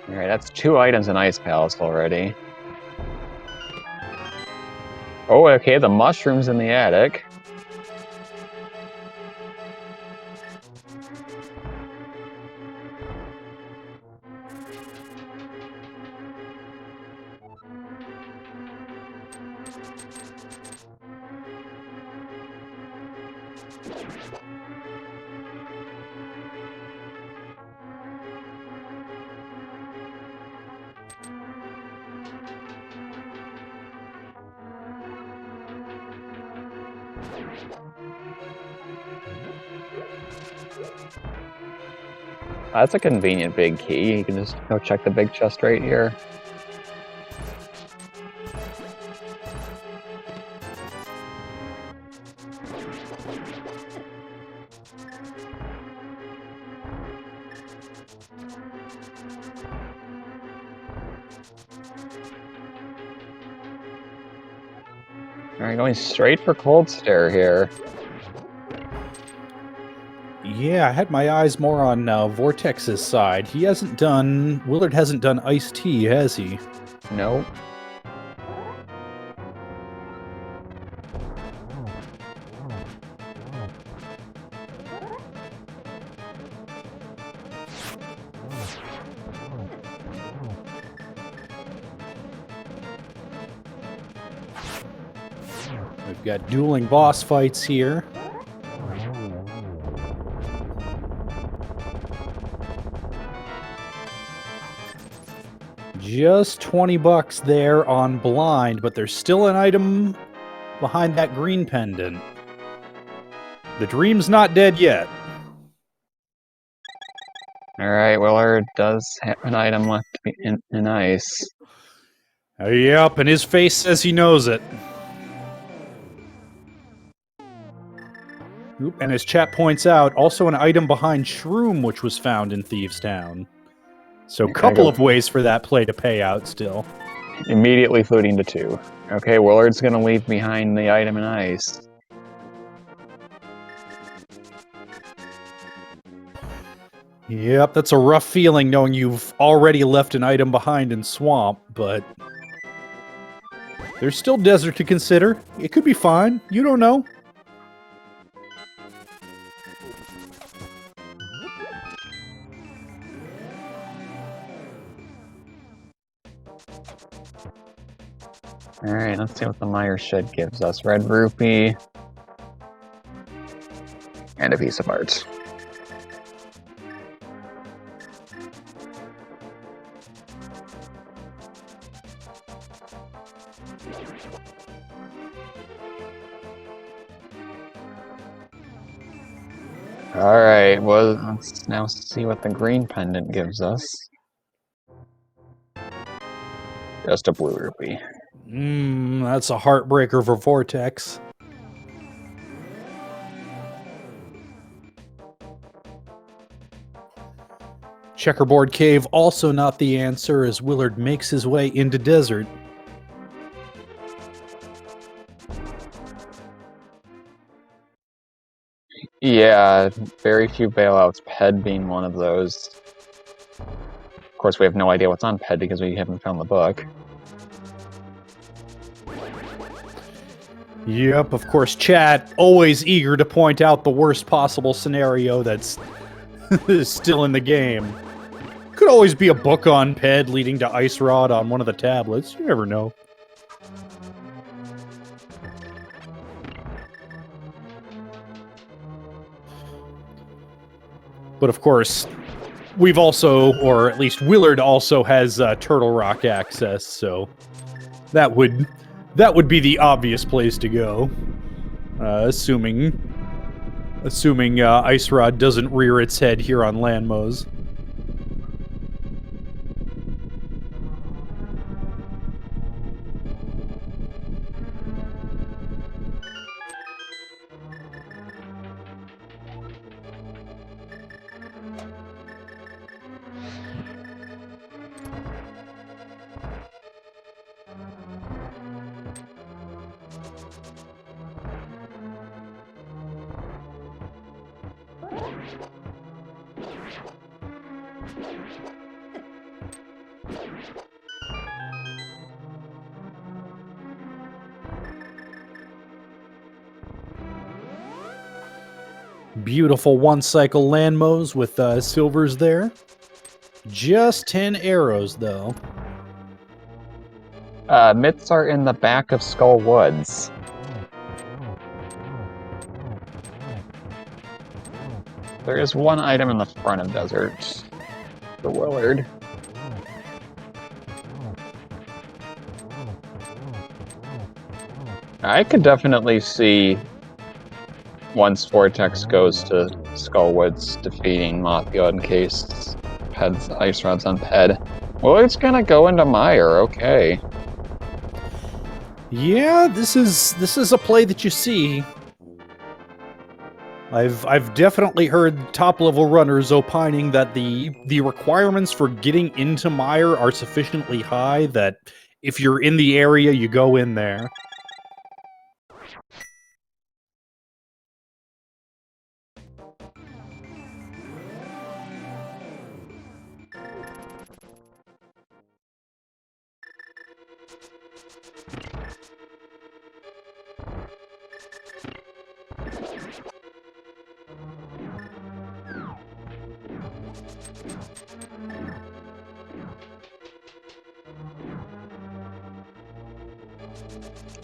Alright, that's 2 items in Ice Palace already. Oh, okay, the mushrooms in the attic. That's a convenient big key. You can just go check the big chest right here. Alright, going straight for Cold Stare here. Yeah, I had my eyes more on Vortex's side. Willard hasn't done iced tea, has he? Nope. We've got dueling boss fights here. Just 20 bucks there on blind, but there's still an item behind that green pendant. The dream's not dead yet. Alright, Willard does have an item left in ice. Yep, and his face says he knows it. Oop, and as chat points out, also an item behind Shroom, which was found in Thieves Town. So a couple of ways for that play to pay out still. Immediately footing to 2. Okay, Willard's gonna leave behind the item in ice. Yep, that's a rough feeling knowing you've already left an item behind in Swamp, but there's still Desert to consider. It could be fine. You don't know. Alright, let's see what the Mire Shed gives us. Red rupee. And a piece of art. Alright, well, let's now see what the green pendant gives us. Just a blue rupee. That's a heartbreaker for Vortex. Checkerboard Cave also not the answer as Willard makes his way into Desert. Yeah, very few bailouts, PED being one of those. Of course, we have no idea what's on PED because we haven't found the book. Yep, of course, chat always eager to point out the worst possible scenario that's still in the game. Could always be a book on PED leading to Ice Rod on one of the tablets. You never know. But of course, we've also, or at least Willard also has Turtle Rock access, so that would be the obvious place to go, assuming Ice Rod doesn't rear its head here on Landmos. Beautiful one-cycle Landmos with silvers there. Just 10 arrows, though. Myths are in the back of Skull Woods. There is one item in the front of Desert for Willard. I could definitely see once Vortex goes to Skullwoods, defeating Mothia in case Ped's ice rod's on Ped. Well, it's gonna go into Mire, okay. Yeah, this is a play that you see. I've definitely heard top-level runners opining that the requirements for getting into Mire are sufficiently high that if you're in the area, you go in there.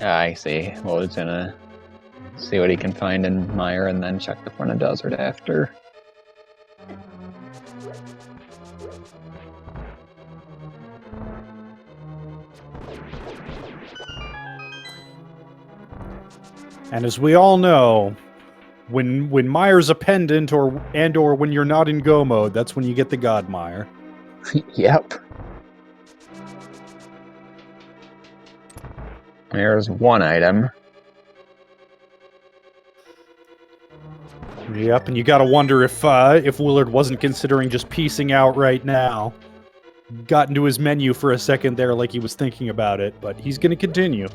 I see. Well, he's gonna see what he can find in Mire and then check the front of Desert after. And as we all know, when Mire's a pendant or when you're not in Go mode, that's when you get the God Mire. Yep. There's one item. Yep, and you gotta wonder if Willard wasn't considering just piecing out right now. Got into his menu for a second there like he was thinking about it, but he's gonna continue.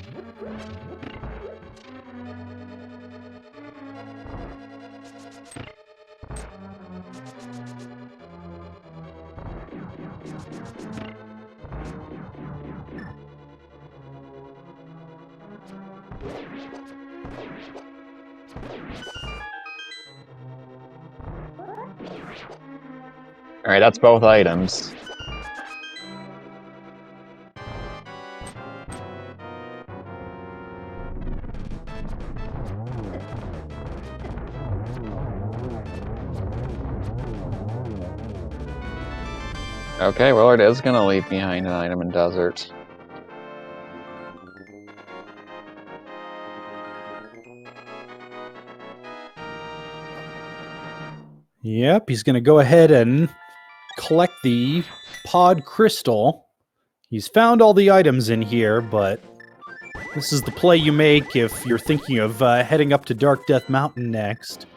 Alright, that's both items. Okay, Willard is gonna leave behind an item in Desert. Yep, he's gonna go ahead and collect the pod crystal. He's found all the items in here, but this is the play you make if you're thinking of heading up to Dark Death Mountain next,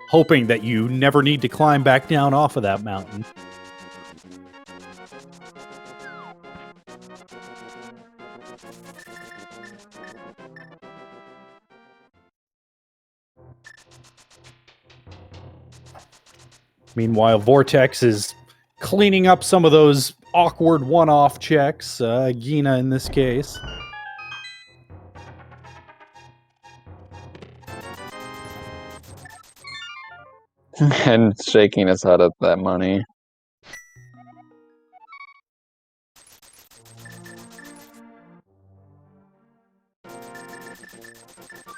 hoping that you never need to climb back down off of that mountain. Meanwhile, Vortex is cleaning up some of those awkward one-off checks, Gina in this case. And shaking his head at that money.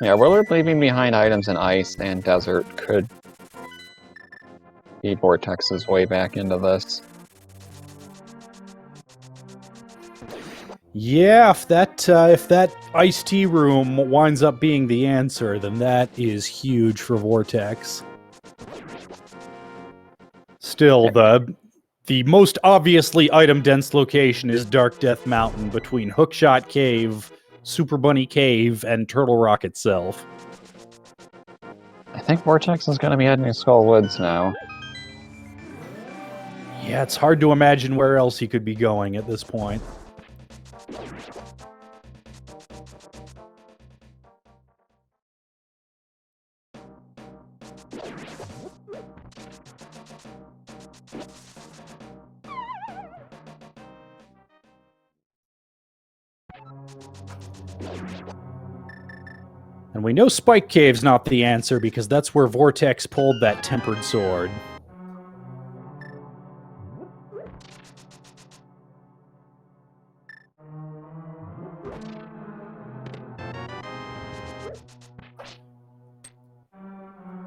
Yeah, Willard leaving behind items in Ice and Desert could be Vortex's way back into this. Yeah, if that iced tea room winds up being the answer, then that is huge for Vortex. Still, the most obviously item-dense location is Dark Death Mountain between Hookshot Cave, Super Bunny Cave, and Turtle Rock itself. I think Vortex is going to be heading to Skull Woods now. Yeah, it's hard to imagine where else he could be going at this point. And we know Spike Cave's not the answer because that's where Vortex pulled that tempered sword.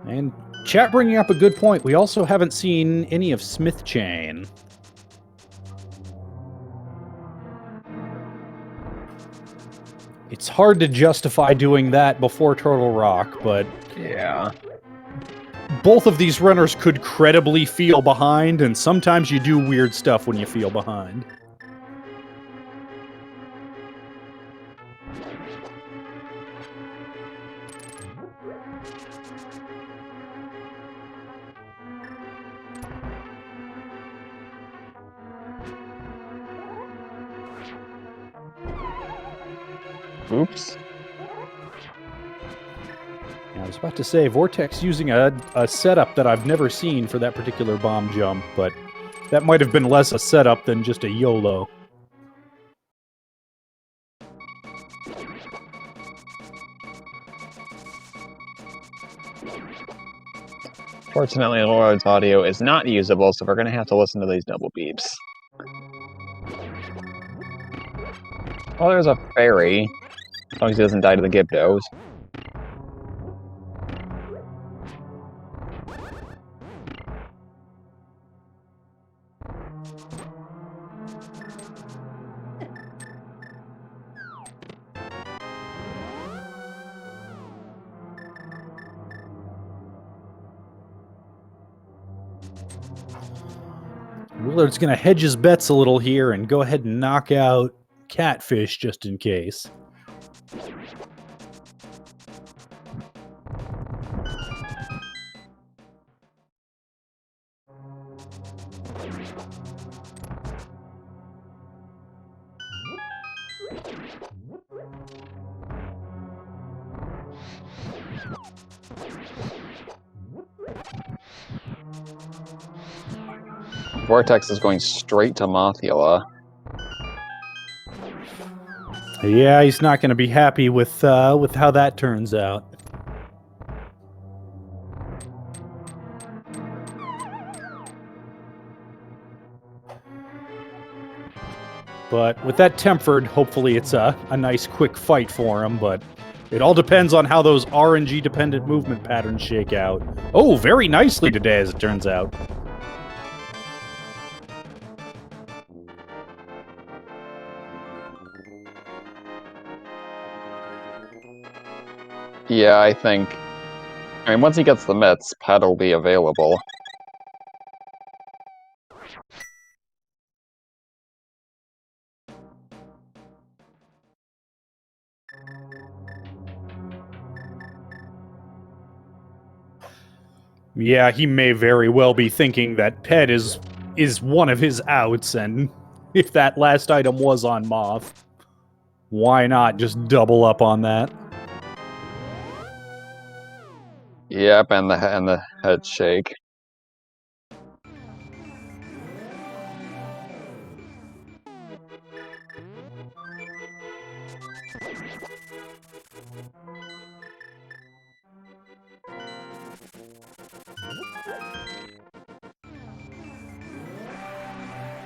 And chat bringing up a good point. We also haven't seen any of Smith Chain. It's hard to justify doing that before Turtle Rock, but Yeah. both of these runners could credibly feel behind, and sometimes you do weird stuff when you feel behind. Oops. I was about to say, Vortex using a setup that I've never seen for that particular bomb jump, but that might have been less a setup than just a YOLO. Fortunately, Lord's audio is not usable, so we're going to have to listen to these double beeps. Well, there's a fairy. As long as he doesn't die to the Gibdos. Willard's going to hedge his bets a little here and go ahead and knock out Catfish just in case. Vortex is going straight to Mothula. Yeah, he's not going to be happy with how that turns out. But with that tempered, hopefully it's a nice quick fight for him, but it all depends on how those RNG-dependent movement patterns shake out. Oh, very nicely today, as it turns out. Yeah, I mean, once he gets the mitts, Pet will be available. Yeah, he may very well be thinking that Pet is one of his outs, and if that last item was on Moth, why not just double up on that? Yep, and the head shake.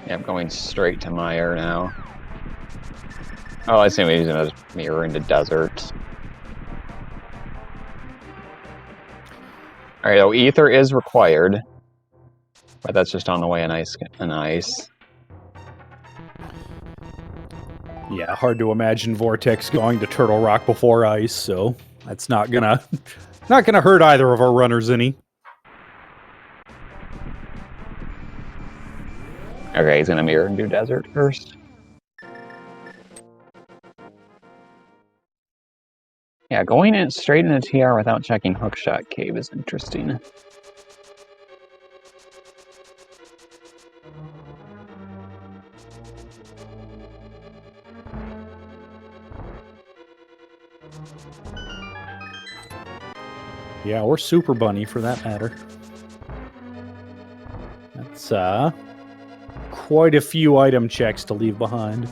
Yeah, I'm going straight to Meyer now. Oh, I see he's gonna mirror into desert. Alright, so ether is required. But that's just on the way in ice. Yeah, hard to imagine Vortex going to Turtle Rock before ice, so that's not gonna hurt either of our runners any. Okay, he's gonna mirror into desert first. Yeah, going in straight into TR without checking Hookshot Cave is interesting. Yeah, or Super Bunny for that matter. That's quite a few item checks to leave behind.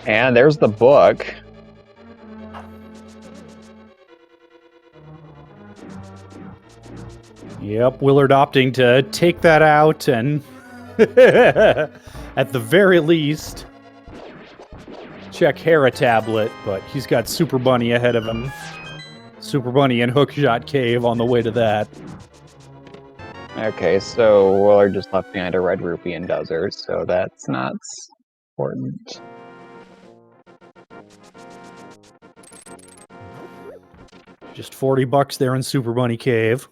And there's the book. Yep, Willard opting to take that out and at the very least check Hera tablet, but he's got Super Bunny ahead of him. Super Bunny and Hookshot Cave on the way to that. Okay, so Willard just left behind a red rupee in desert, so that's not important. Just $40 there in Super Bunny Cave.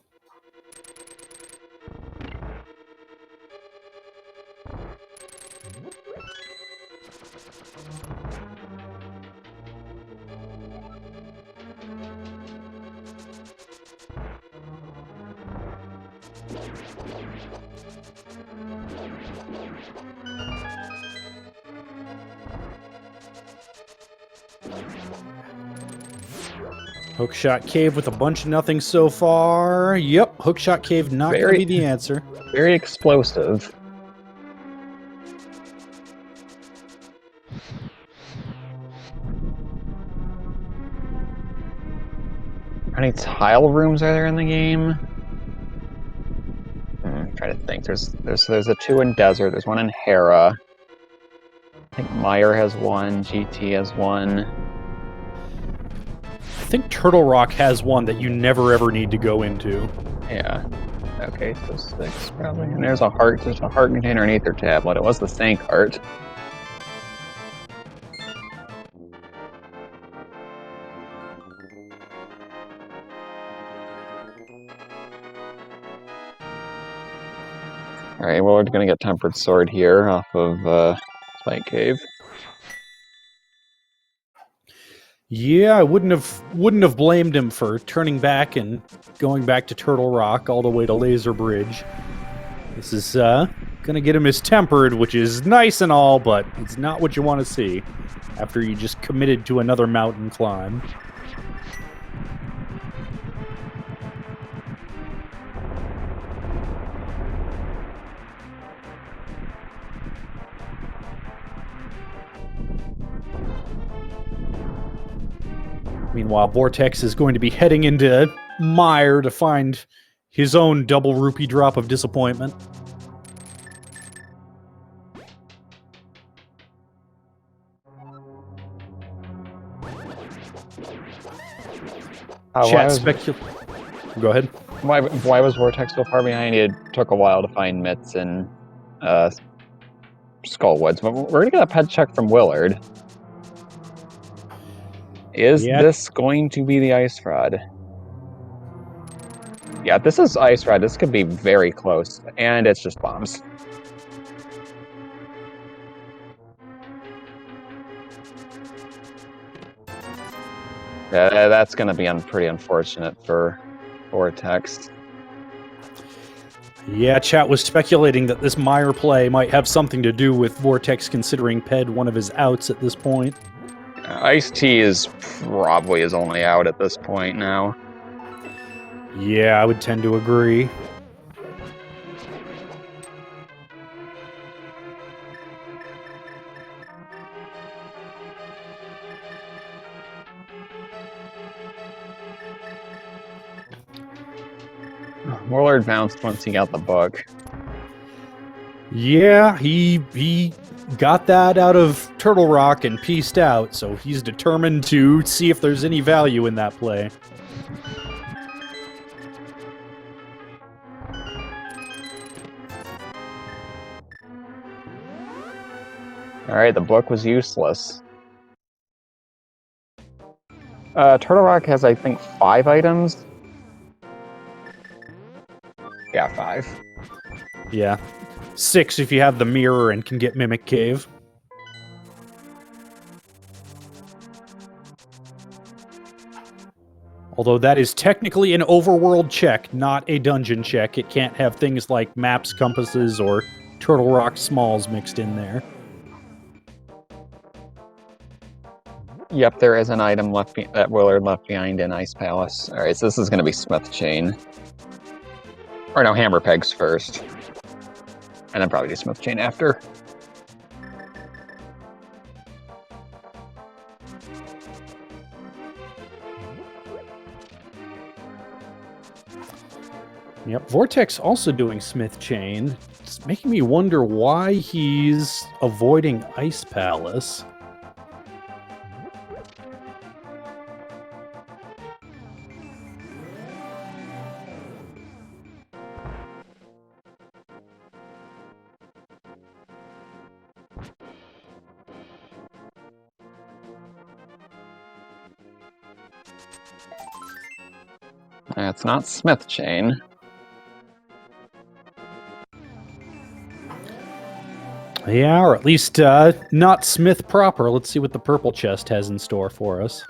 Hookshot Cave with a bunch of nothing so far. Yep, Hookshot Cave not going to be the answer. Very explosive. How many tile rooms are there in the game? I'm trying to think. There's a 2 in desert. There's 1 in Hera. I think Meyer has 1. GT has 1. I think Turtle Rock has one that you never ever need to go into. Yeah. Okay, so 6 probably. And there's a heart. There's a heart container underneath their tablet. It was the Sank heart. Alright, well, we're gonna get Tempered Sword here off of Spike Cave. Yeah, I wouldn't have blamed him for turning back and going back to Turtle Rock all the way to Laser Bridge. This is gonna get him his Tempered, which is nice and all, but it's not what you want to see after you just committed to another mountain climb. Meanwhile, Vortex is going to be heading into Mire to find his own double rupee drop of disappointment. Go ahead. Why was Vortex so far behind? It took a while to find Mitts and Skullwoods. But we're gonna get a pet check from Willard. Is this going to be the Ice Rod? Yeah, this is Ice Rod. This could be very close. And it's just bombs. Yeah, that's going to be pretty unfortunate for Vortex. Yeah, chat was speculating that this Mire play might have something to do with Vortex considering Ped one of his outs at this point. Ice-T is probably his only out at this point now. Yeah, I would tend to agree. Willard bounced once he got the book. Yeah, he got that out of Turtle Rock and pieced out, so he's determined to see if there's any value in that play. Alright, the book was useless. Turtle Rock has, I think, 5 items. Yeah, 5. Yeah. 6 if you have the mirror and can get Mimic Cave. Although that is technically an overworld check, not a dungeon check. It can't have things like maps, compasses, or Turtle Rock Smalls mixed in there. Yep, there is an item that Willard left behind in Ice Palace. Alright, so this is going to be Smith Chain. Or no, Hammer Pegs first. And then probably do Smith Chain after. Yep, Vortex also doing Smith Chain. It's making me wonder why he's avoiding Ice Palace. It's not Smith Chain. Yeah, or at least not Smith proper. Let's see what the purple chest has in store for us.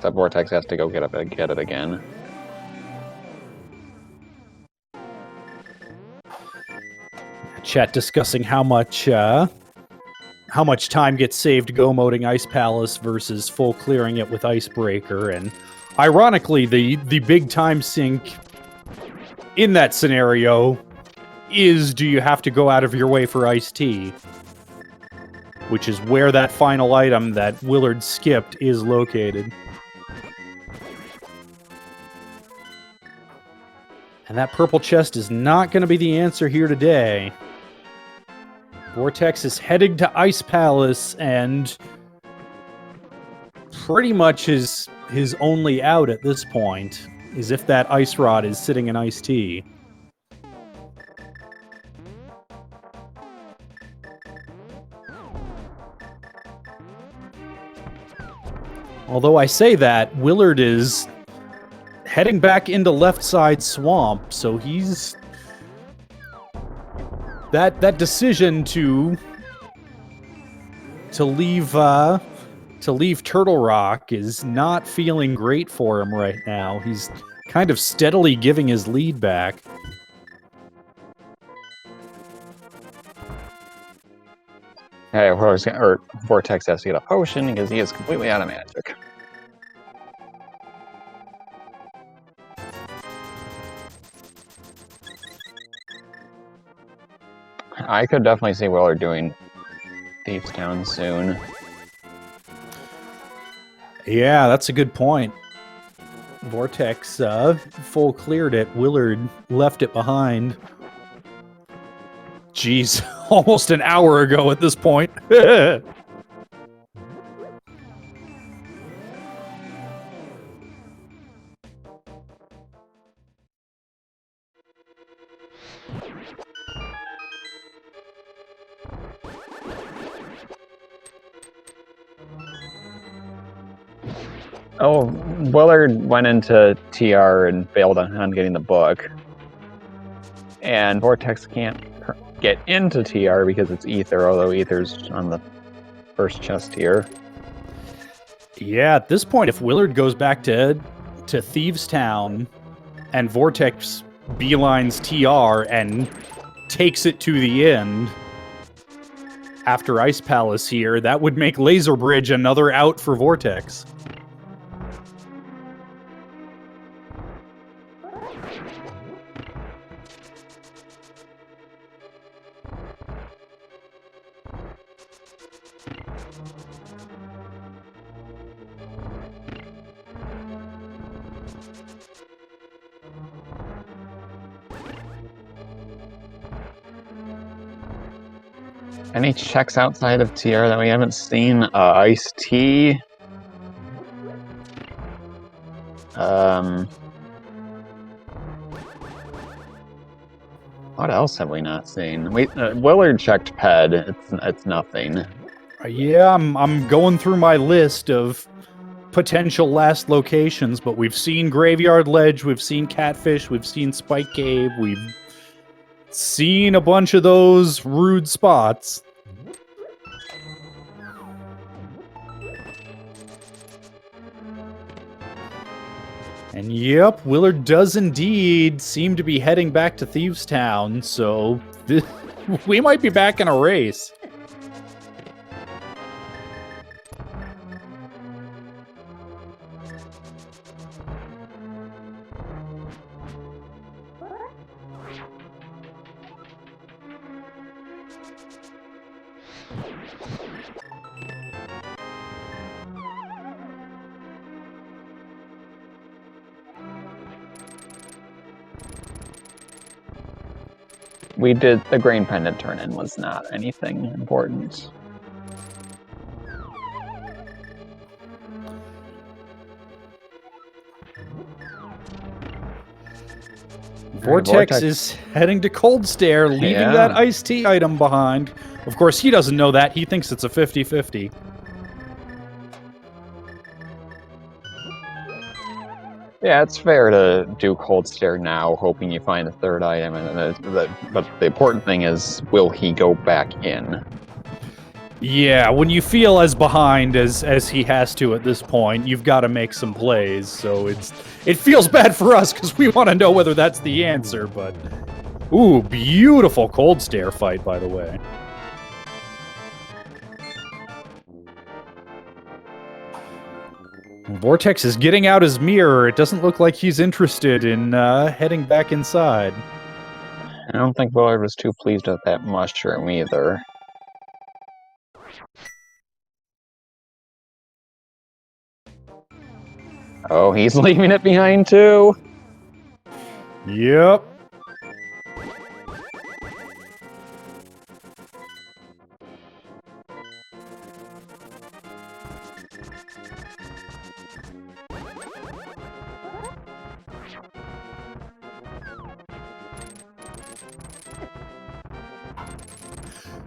That Vortex has to go get it again. Chat discussing how much time gets saved go-moding Ice Palace versus full clearing it with Icebreaker, and ironically, the big time sink in that scenario is, do you have to go out of your way for iced tea? Which is where that final item that Willard skipped is located. And that purple chest is not going to be the answer here today. Vortex is heading to Ice Palace, and pretty much his only out at this point is if that Ice Rod is sitting in iced tea. Although I say that, Willard is heading back into left side swamp, so he's... That decision to leave Turtle Rock is not feeling great for him right now. He's kind of steadily giving his lead back. Hey, Vortex has to get a potion because he is completely out of magic. I could definitely see Willard doing Thieves Town soon. Yeah, that's a good point. Vortex full cleared it. Willard left it behind. Jeez, almost an hour ago at this point. Oh, Willard went into TR and failed on getting the book. And Vortex can't get into TR because it's Ether, although Ether's on the first chest here. Yeah, at this point, if Willard goes back to Thieves Town and Vortex beelines TR and takes it to the end after Ice Palace here, that would make Laser Bridge another out for Vortex. Any checks outside of TR that we haven't seen? Ice Tea. What else have we not seen? Willard checked Ped. It's nothing. Yeah, I'm going through my list of potential last locations, but we've seen Graveyard Ledge, we've seen Catfish, we've seen Spike Cave, we've seen a bunch of those rude spots. And yep, Willard does indeed seem to be heading back to Thieves Town, so we might be back in a race. We did the grain pendant turn-in was not anything important. Vortex is heading to Cold Stare, leaving that iced tea item behind. Of course, he doesn't know that. He thinks it's a 50-50. Yeah, it's fair to do Cold Stare now, hoping you find a third item. But the important thing is, will he go back in? Yeah, when you feel as behind as he has to at this point, you've got to make some plays. So it feels bad for us because we want to know whether that's the answer. But ooh, beautiful Cold Stare fight, by the way. Vortex is getting out his mirror. It doesn't look like he's interested in heading back inside. I don't think Willard was too pleased with that mushroom either. Oh, he's leaving it behind too? Yep.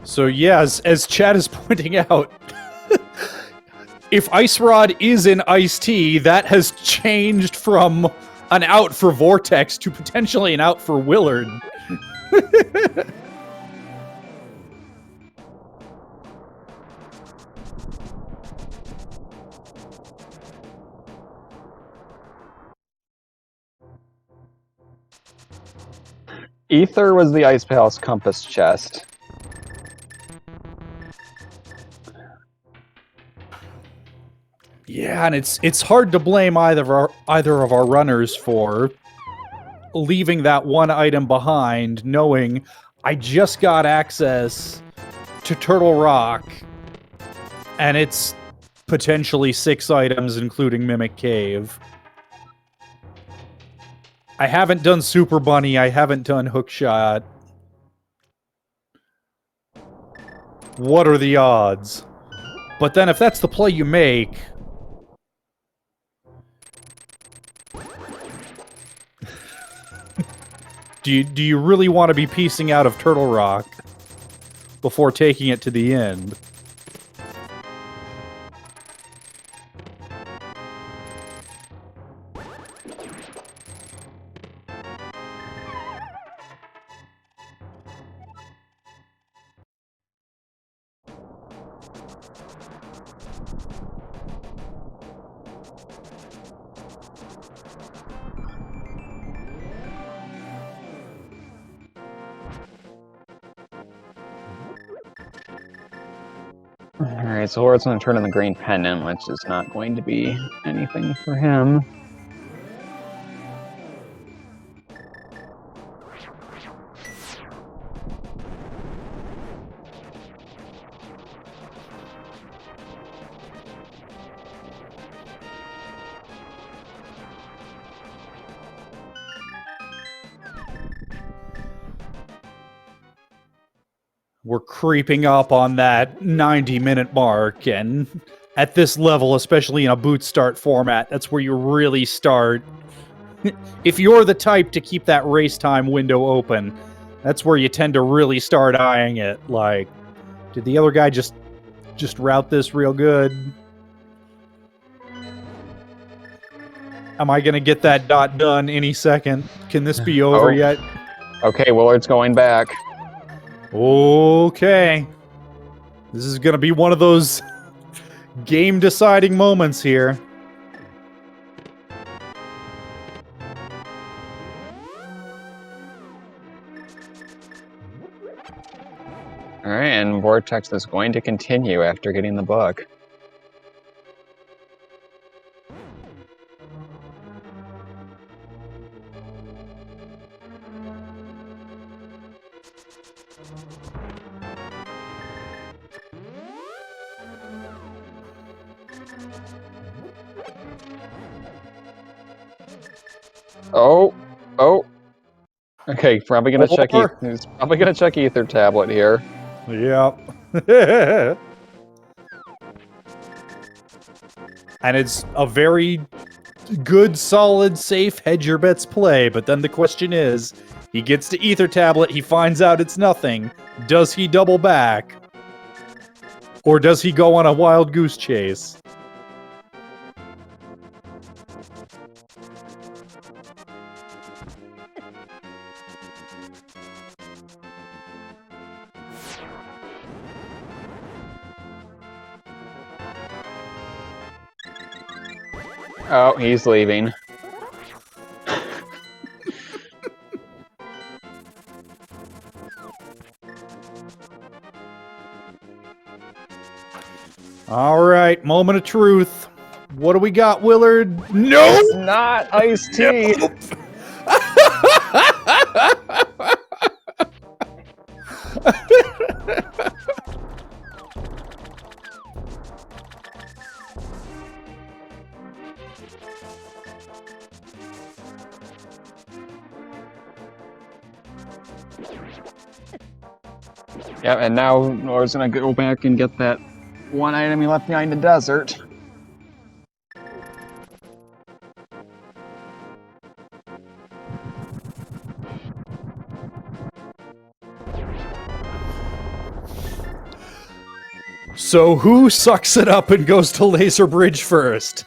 So yeah, as Chad is pointing out, if Ice Rod is in Iced Tea, that has changed from an out for Vortex to potentially an out for Willard. Ether was the Ice Palace compass chest. Yeah, and it's hard to blame either of our runners for leaving that one item behind, knowing I just got access to Turtle Rock, and it's potentially 6 items, including Mimic Cave. I haven't done Super Bunny, I haven't done Hookshot. What are the odds? But then if that's the play you make... Do you really want to be piecing out of Turtle Rock before taking it to the end? Alright, so Lord's going to turn in the green pendant, which is not going to be anything for him. We're creeping up on that 90-minute mark, and at this level, especially in a boot start format, that's where you really start. If you're the type to keep that race time window open, that's where you tend to really start eyeing it. Like, did the other guy just route this real good? Am I going to get that dot done any second? Can this be over yet? Okay, Willard's going back. Okay. This is going to be one of those game-deciding moments here. Alright, and Vortex is going to continue after getting the book. Oh, oh. Okay, probably gonna check. He's probably gonna check Ether Tablet here. Yeah. And it's a very good, solid, safe hedge your bets play. But then the question is, he gets to Ether Tablet, he finds out it's nothing. Does he double back? Or does he go on a wild goose chase? Oh, he's leaving. All right, moment of truth. What do we got, Willard? No! It's not iced tea! Nope. Yeah, and now Laura's gonna go back and get that one item he left behind in the desert. So who sucks it up and goes to Laser Bridge first?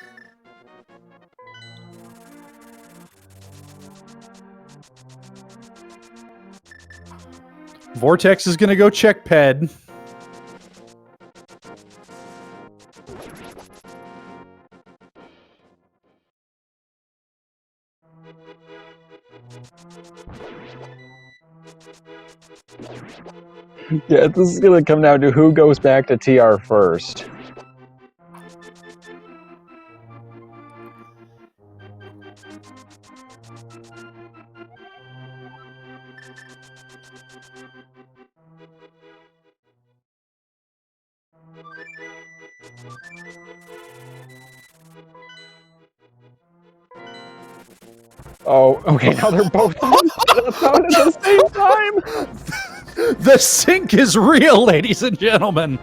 Vortex is gonna go check Ped. Yeah, this is gonna come down to who goes back to TR first. Oh, okay, now they're both on the phone at the same time! The sync is real, ladies and gentlemen!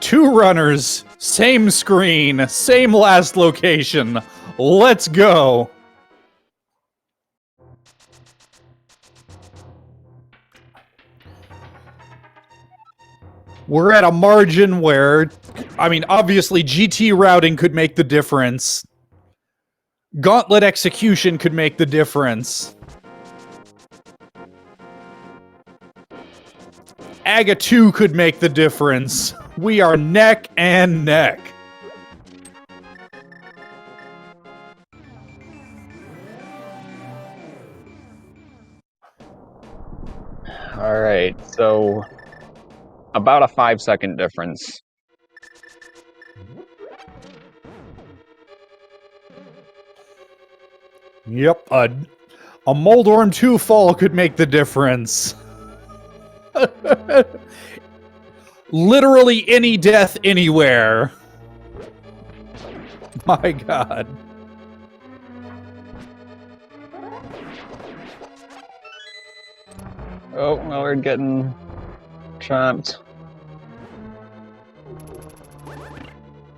Two runners, same screen, same last location. Let's go! We're at a margin where, I mean, obviously GT routing could make the difference. Gauntlet execution could make the difference. AGA 2 could make the difference. We are neck and neck. Alright, so about a 5-second difference. Yep, a Moldorm 2 fall could make the difference. Literally any death anywhere. My god. Oh, well, we're getting chomped.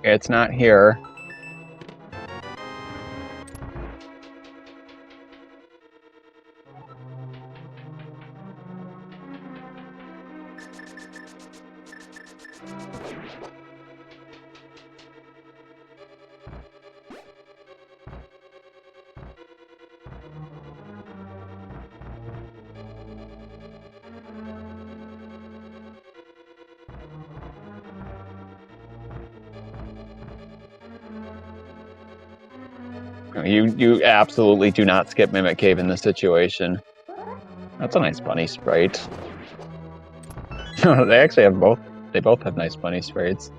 It's not here. You absolutely do not skip Mimic Cave in this situation. That's a nice bunny sprite. They actually have both. They both have nice bunny sprites.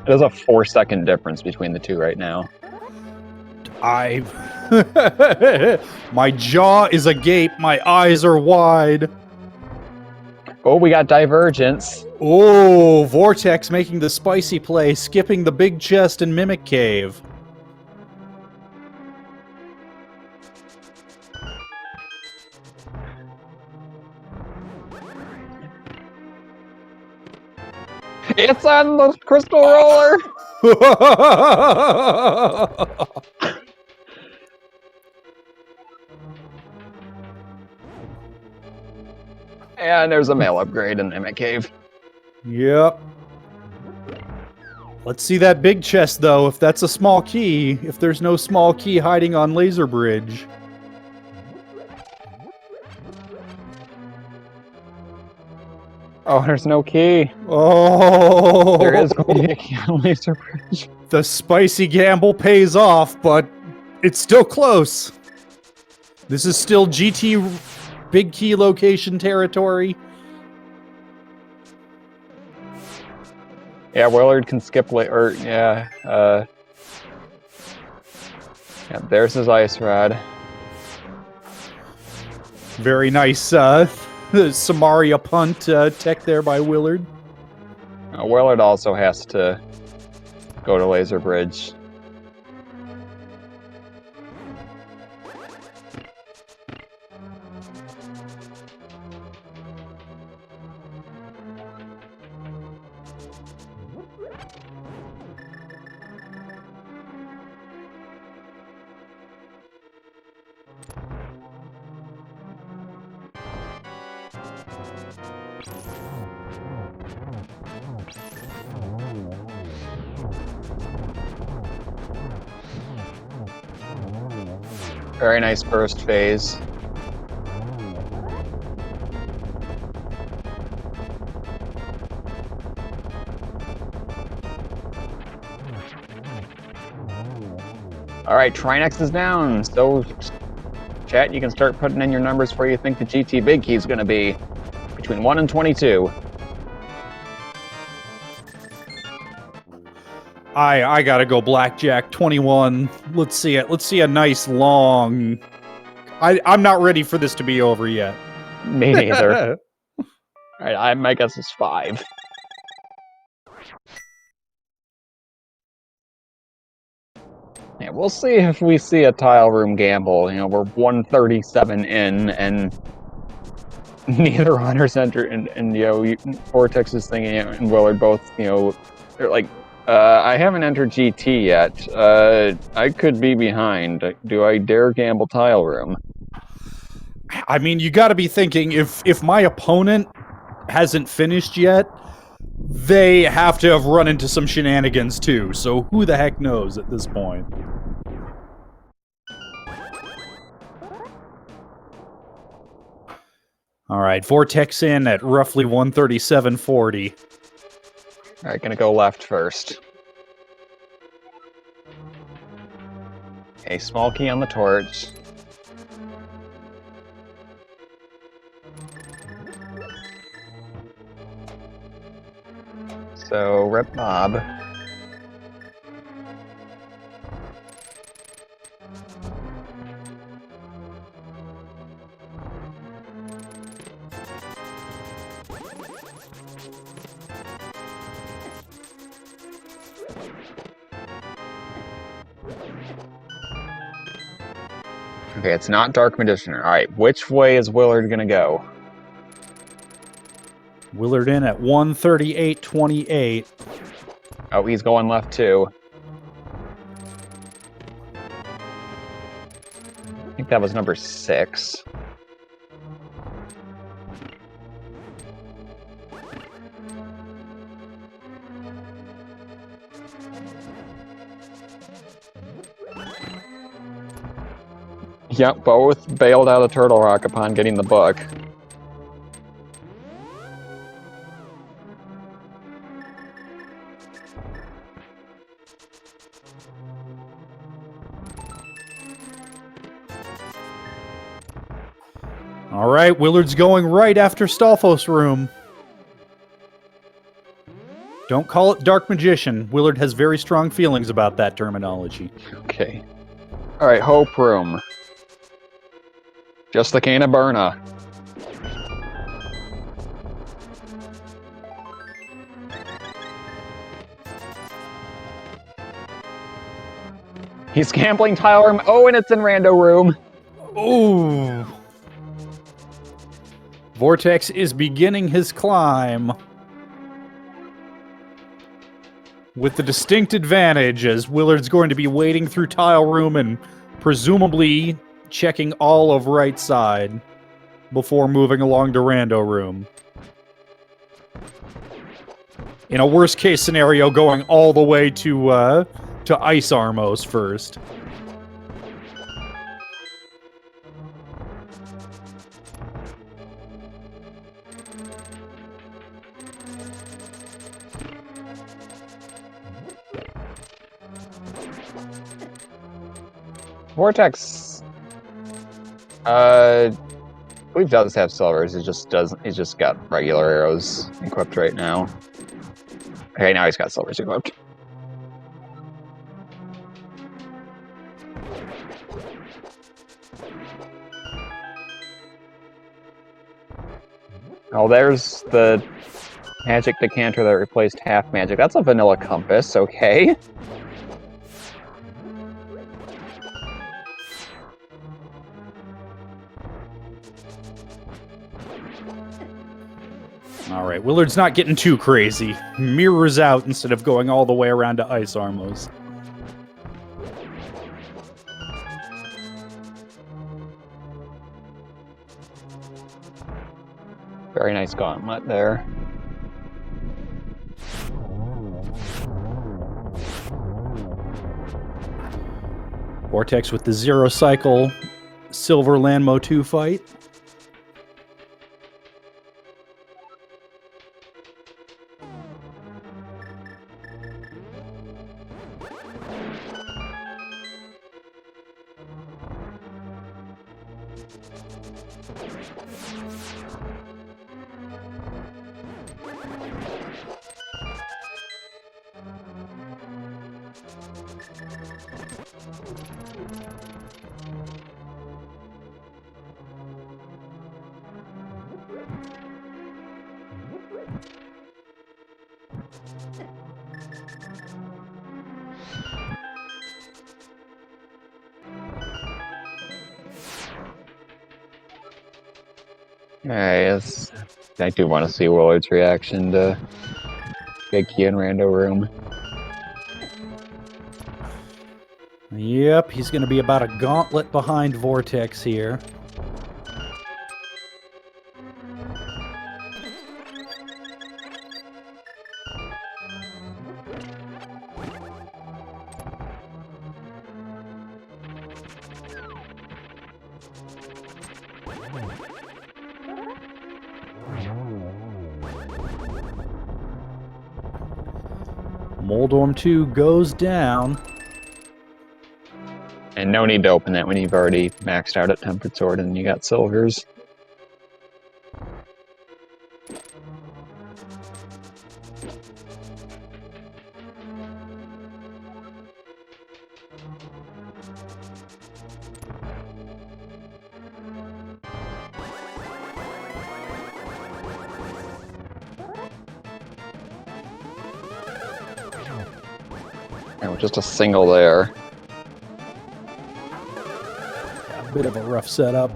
There's a 4-second difference between the two right now. My jaw is agape, my eyes are wide. Oh, we got Divergence. Oh, Vortex making the spicy play, skipping the big chest in Mimic Cave. It's on the crystal roller! And there's a mail upgrade in Mimic Cave. Yep. Let's see that big chest, though, if that's a small key. If there's no small key hiding on Laser Bridge. Oh, there's no key. Oh! There is going to be a key on Laser Bridge. The spicy gamble pays off, but it's still close. This is still GT big key location territory. Yeah, Willard can skip later. Yeah, there's his ice rod. Very nice Samaria punt tech there by Willard. Willard also has to go to Laser Bridge. Very nice burst phase. Alright, Trinex is down, so chat, you can start putting in your numbers where you think the GT Big Key is going to be. Between 1 and 22. I gotta go blackjack 21. Let's see it. Let's see a nice long. I'm not ready for this to be over yet. Me neither. Alright, my guess is 5. Yeah, we'll see if we see a tile room gamble. You know, we're 137 in, and neither Hunter's entered, and you know, Vortex is thinking, and Willard both, you know, they're like, I haven't entered GT yet. I could be behind. Do I dare gamble tile room? I mean, you gotta be thinking, if my opponent hasn't finished yet, they have to have run into some shenanigans too, so who the heck knows at this point. Alright, Vortex in at roughly 137.40. Alright, gonna go left first. Okay, small key on the torch. So, rep Bob. Okay, it's not Dark Magicianer. Alright, which way is Willard gonna go? Willard in at 138.28. Oh, he's going left too. I think think that was number 6. Yep, both bailed out of Turtle Rock upon getting the book. All right, Willard's going right after Stalfos' room. Don't call it Dark Magician. Willard has very strong feelings about that terminology. Okay. Alright, Hope Room. Just the Cane of Burna. He's gambling tile room. Oh, and it's in Rando Room. Ooh. Vortex is beginning his climb. With the distinct advantage, as Willard's going to be wading through tile room and presumably checking all of right side before moving along to Rando Room. In a worst case scenario, going all the way to Ice Armos first. Vortex, I believe does have silvers. He just got regular arrows equipped right now. Okay, now he's got silvers equipped. Oh, there's the magic decanter that replaced half magic. That's a vanilla compass, okay. All right, Willard's not getting too crazy. Mirrors out instead of going all the way around to Ice Armos. Very nice gauntlet there. Vortex with the 0 cycle Silver Lanmo 2 fight. Yes, I do want to see Willard's reaction to Big Key and Rando Room. Yep, he's going to be about a gauntlet behind Vortex here. Moldorm 2 goes down. And no need to open that when you've already maxed out at Tempered Sword and you got silvers. And with just a single there. A bit of a rough setup.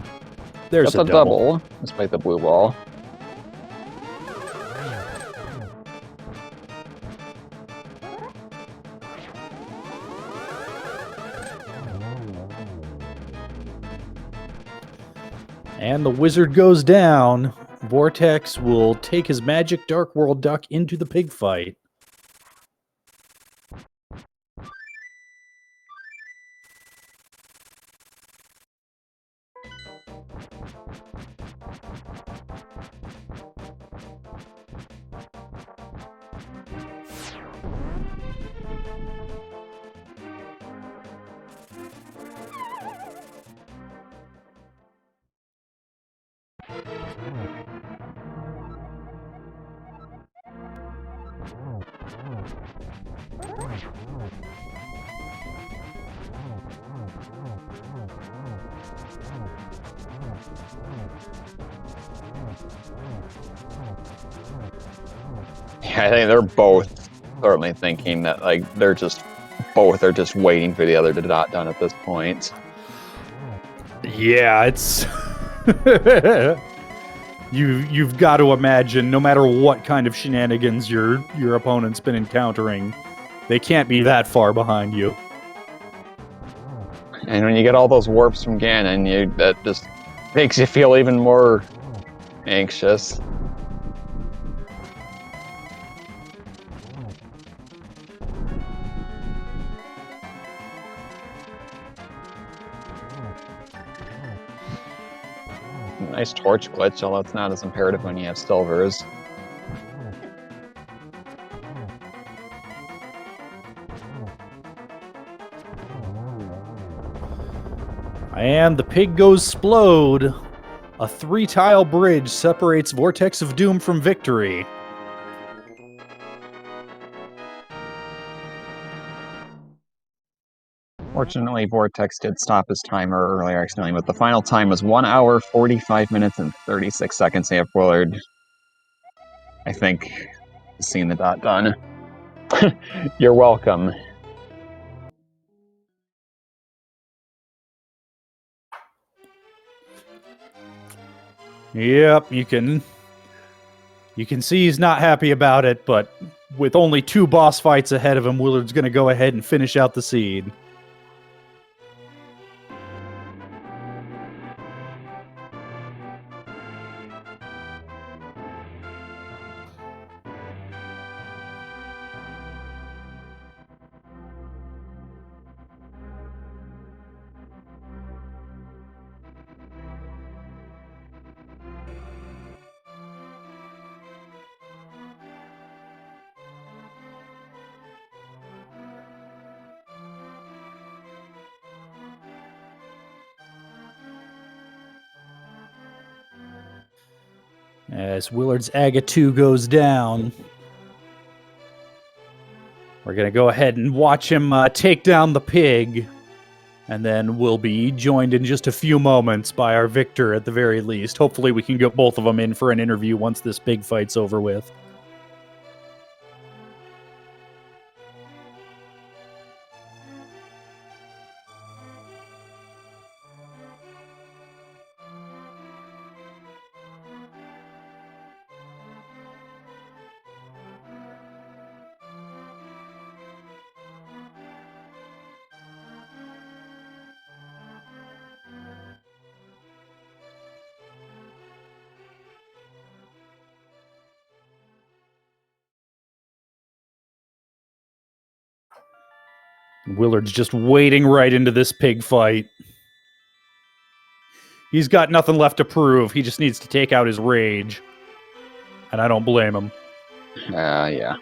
There's That's a double, despite the blue ball. And the wizard goes down. Vortex will take his magic Dark World duck into the pig fight. Yeah, I think they're both certainly thinking that, like, both are just waiting for the other to dot done at this point. Yeah, it's you've got to imagine, no matter what kind of shenanigans your opponent's been encountering, they can't be that far behind you. And when you get all those warps from Ganon, that just makes you feel even more anxious. Nice torch glitch, although it's not as imperative when you have silvers. And the pig goes splode. A 3-tile bridge separates Vortex of Doom from victory. Fortunately, Vortex did stop his timer earlier accidentally, but the final time was 1 hour, 45 minutes, and 36 seconds. They have Willard, I think, seeing the dot done. You're welcome. Yep, you can see he's not happy about it, but with only 2 boss fights ahead of him, Willard's going to go ahead and finish out the seed. As Willard's Aga 2 goes down, we're going to go ahead and watch him take down the pig, and then we'll be joined in just a few moments by our victor at the very least. Hopefully we can get both of them in for an interview once this pig fight's over with. Willard's just wading right into this pig fight. He's got nothing left to prove. He just needs to take out his rage. And I don't blame him. Yeah.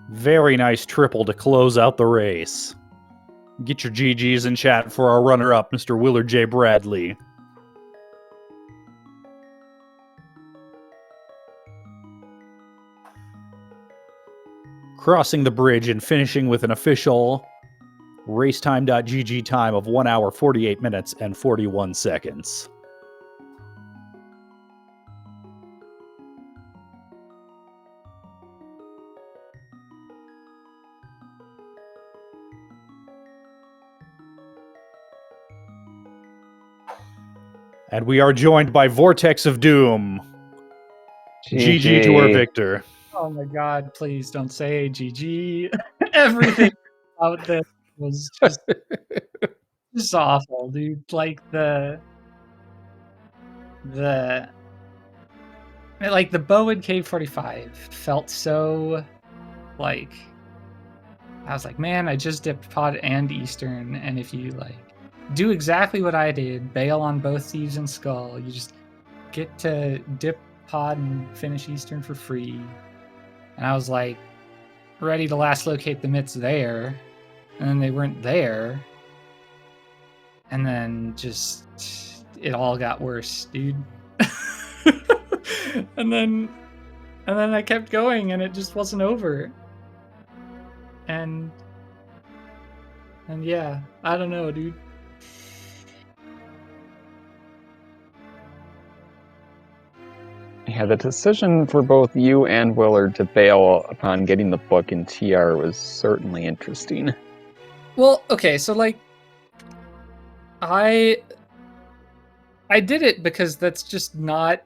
Very nice triple to close out the race. Get your GGs in chat for our runner-up, Mr. WillardJBradley. crossing the bridge and finishing with an official racetime.gg time of 1 hour, 48 minutes, and 41 seconds. And we are joined by Vortex of Doom. GG to our victor. Oh my god, please don't say GG. Everything about this was just awful, dude. Like the bow in K45 felt so like I was like, man, I just dipped Pod and Eastern, and if you like do exactly what I did, bail on both Thieves and Skull, you just get to dip Pod and finish Eastern for free. And I was like, ready to last locate the mitts there, and then they weren't there. And then just it all got worse, dude. and then I kept going, and it just wasn't over. And yeah, I don't know, dude. Yeah, the decision for both you and Willard to bail upon getting the book in TR was certainly interesting. Well, okay, so like I did it because that's just not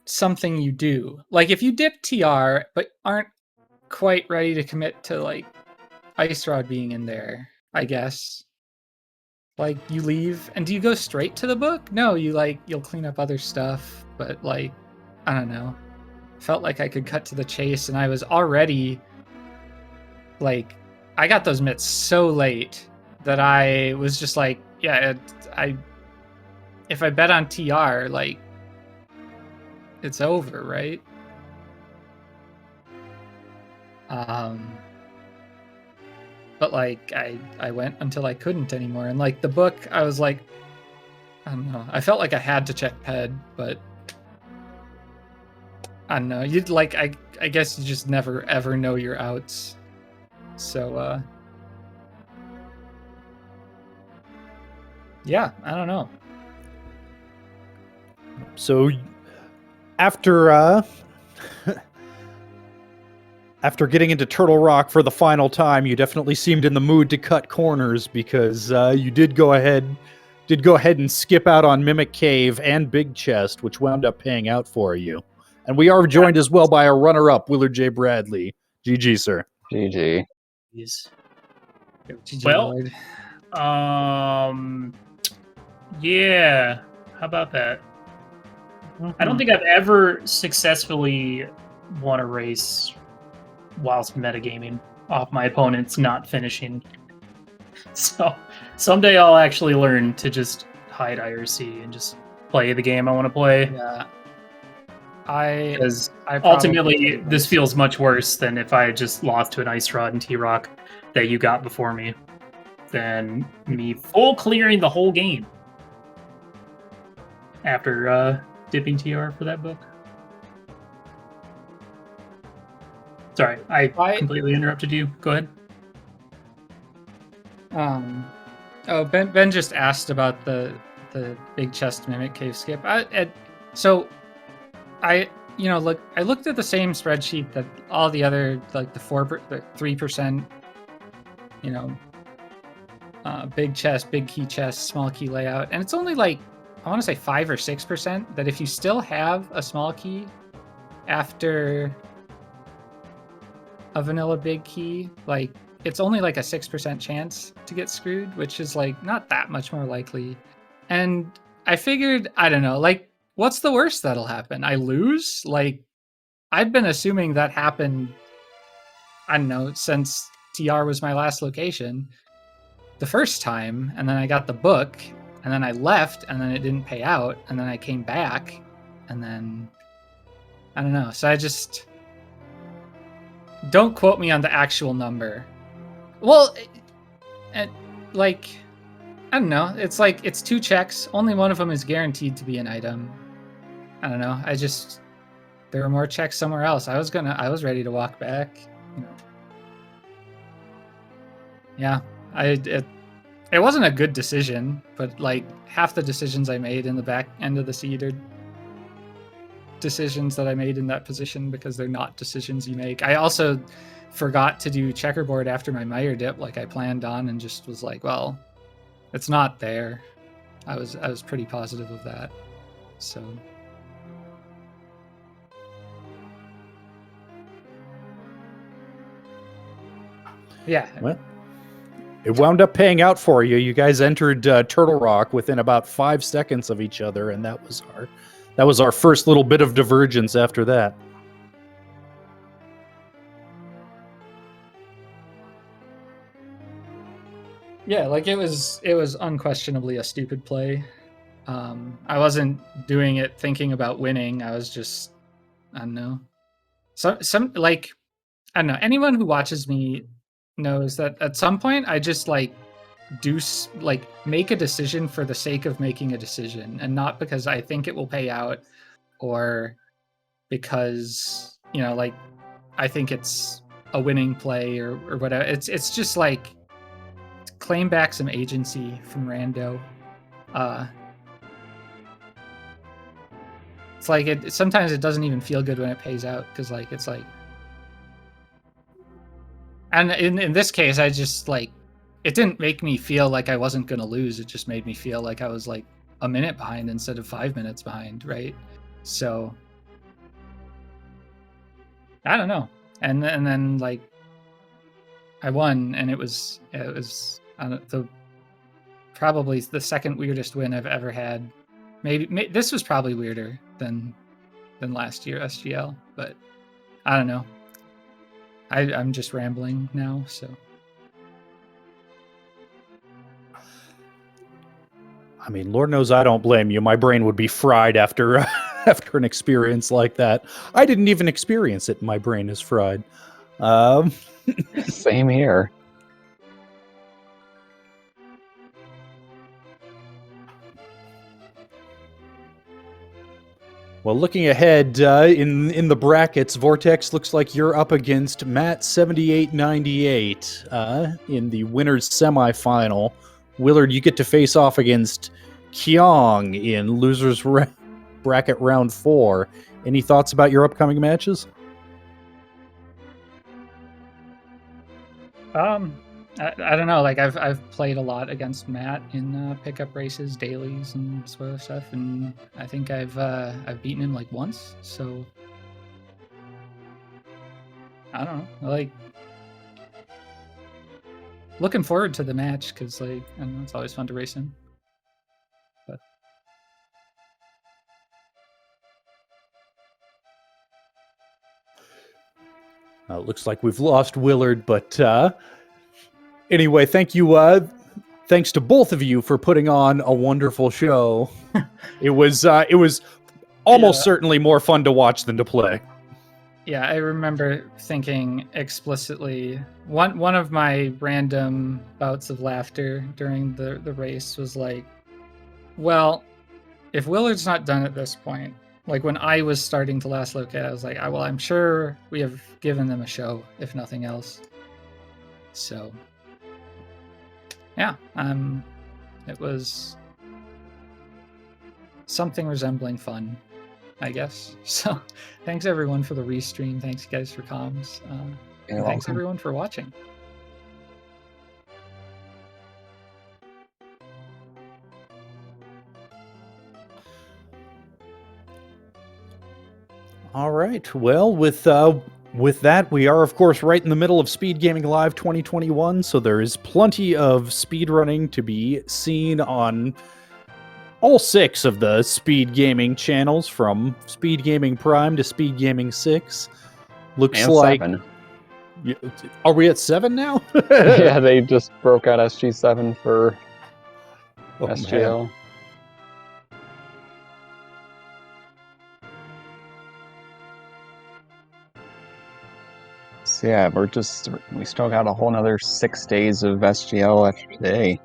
something you do. Like if you dip TR but aren't quite ready to commit to like Ice Rod being in there, I guess. Like you leave, and do you go straight to the book? No, you'll clean up other stuff, but like I don't know. Felt like I could cut to the chase, and I was already like I got those mitts so late that I was just like, yeah, if I bet on TR, like it's over, right? But like I went until I couldn't anymore, and like the book, I was like, I don't know. I felt like I had to check PED, but I don't know. You'd like I guess you just never ever know your outs. So yeah, I don't know. So after after getting into Turtle Rock for the final time, you definitely seemed in the mood to cut corners, because you did go ahead and skip out on Mimic Cave and Big Chest, which wound up paying out for you. And we are joined as well by our runner-up, WillardJBradley. GG, sir. GG. Jeez. GG, Well, Lloyd. Yeah. How about that? I don't think I've ever successfully won a race whilst metagaming off my opponents not finishing. So someday I'll actually learn to just hide IRC and just play the game I want to play. Yeah. Because I probably ultimately this feels much worse than if I just lost to an Ice Rod and T-Rock that you got before me than me full clearing the whole game after dipping TR for that book. Sorry, I completely interrupted you. Go ahead. Oh, Ben just asked about the Big Chest Mimic Cave skip. I looked at the same spreadsheet that all the other, like the 3%, big chest, big key chest, small key layout, and it's only like I want to say 5 or 6% that if you still have a small key after a vanilla big key, like it's only like a 6% chance to get screwed, which is like not that much more likely. And I figured, I don't know, like what's the worst that'll happen? I lose? Like I'd been assuming that happened, I don't know, since TR was my last location the first time, and then I got the book, and then I left, and then it didn't pay out, and then I came back, and then I don't know. So I just don't quote me on the actual number. Well, like I don't know. It's like it's 2 checks. Only one of them is guaranteed to be an item. I don't know. There were more checks somewhere else. I was ready to walk back. Yeah, it wasn't a good decision, but like half the decisions I made in the back end of the seed are decisions that I made in that position because they're not decisions you make. I also forgot to do checkerboard after my Meyer dip like I planned on, and just was like, well, it's not there. I was pretty positive of that. So yeah. Well, it wound up paying out for you. You guys entered Turtle Rock within about 5 seconds of each other, and that was our first little bit of divergence after that. Yeah, like it was unquestionably a stupid play. I wasn't doing it thinking about winning. I was just, I don't know. Some like, I don't know. Anyone who watches me knows that at some point I just like make a decision for the sake of making a decision, and not because I think it will pay out or because, like I think it's a winning play or whatever. It's just like claim back some agency from Rando. It's like sometimes it doesn't even feel good when it pays out, because like it's like, and in this case I just like, it didn't make me feel like I wasn't gonna lose. It just made me feel like I was like a minute behind instead of 5 minutes behind, right? So I don't know. And then like I won, and it was probably the second weirdest win I've ever had. Maybe this was probably weirder than last year SGL, but I don't know. I'm just rambling now, so. I mean, Lord knows I don't blame you. My brain would be fried after after an experience like that. I didn't even experience it. My brain is fried. Same here. Well, looking ahead in the brackets, Vortex looks like you're up against Matt 7898 in the winners semifinal. Willard, you get to face off against Kyong in losers bracket round 4. Any thoughts about your upcoming matches? I don't know. Like I've played a lot against Matt in pickup races, dailies, and sort of stuff, and I think I've beaten him like once. So I don't know. Like looking forward to the match because like I don't know, it's always fun to race him. But It looks like we've lost Willard, but anyway, thank you. Thanks to both of you for putting on a wonderful show. It was almost certainly more fun to watch than to play. Yeah, I remember thinking explicitly, one of my random bouts of laughter during the race was like, well, if Willard's not done at this point, like when I was starting to last locate, I was like, well, I'm sure we have given them a show, if nothing else. So yeah, it was something resembling fun, I guess. So thanks everyone for the restream. Thanks guys for comms. And thanks everyone for watching. All right. Well, with that, we are, of course, right in the middle of SpeedGaming Live 2021, so there is plenty of speedrunning to be seen on all 6 of the SpeedGaming channels, from SpeedGaming Prime to SpeedGaming 6. Looks and like... 7. Are we at 7 now? Yeah, they just broke out SG7 for SGL. Man. So yeah, we still got a whole another 6 days of SGL after today.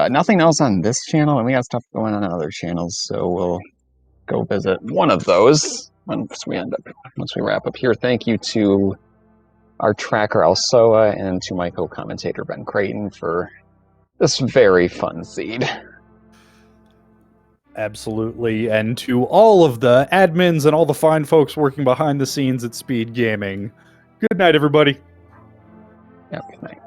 Nothing else on this channel, and we got stuff going on other channels, so we'll go visit one of those once we wrap up here. Thank you to our tracker Alsoa, and to my co-commentator Ben Creighton for this very fun seed. Absolutely. And to all of the admins and all the fine folks working behind the scenes at Speed Gaming. Good night, everybody. Yeah, good night.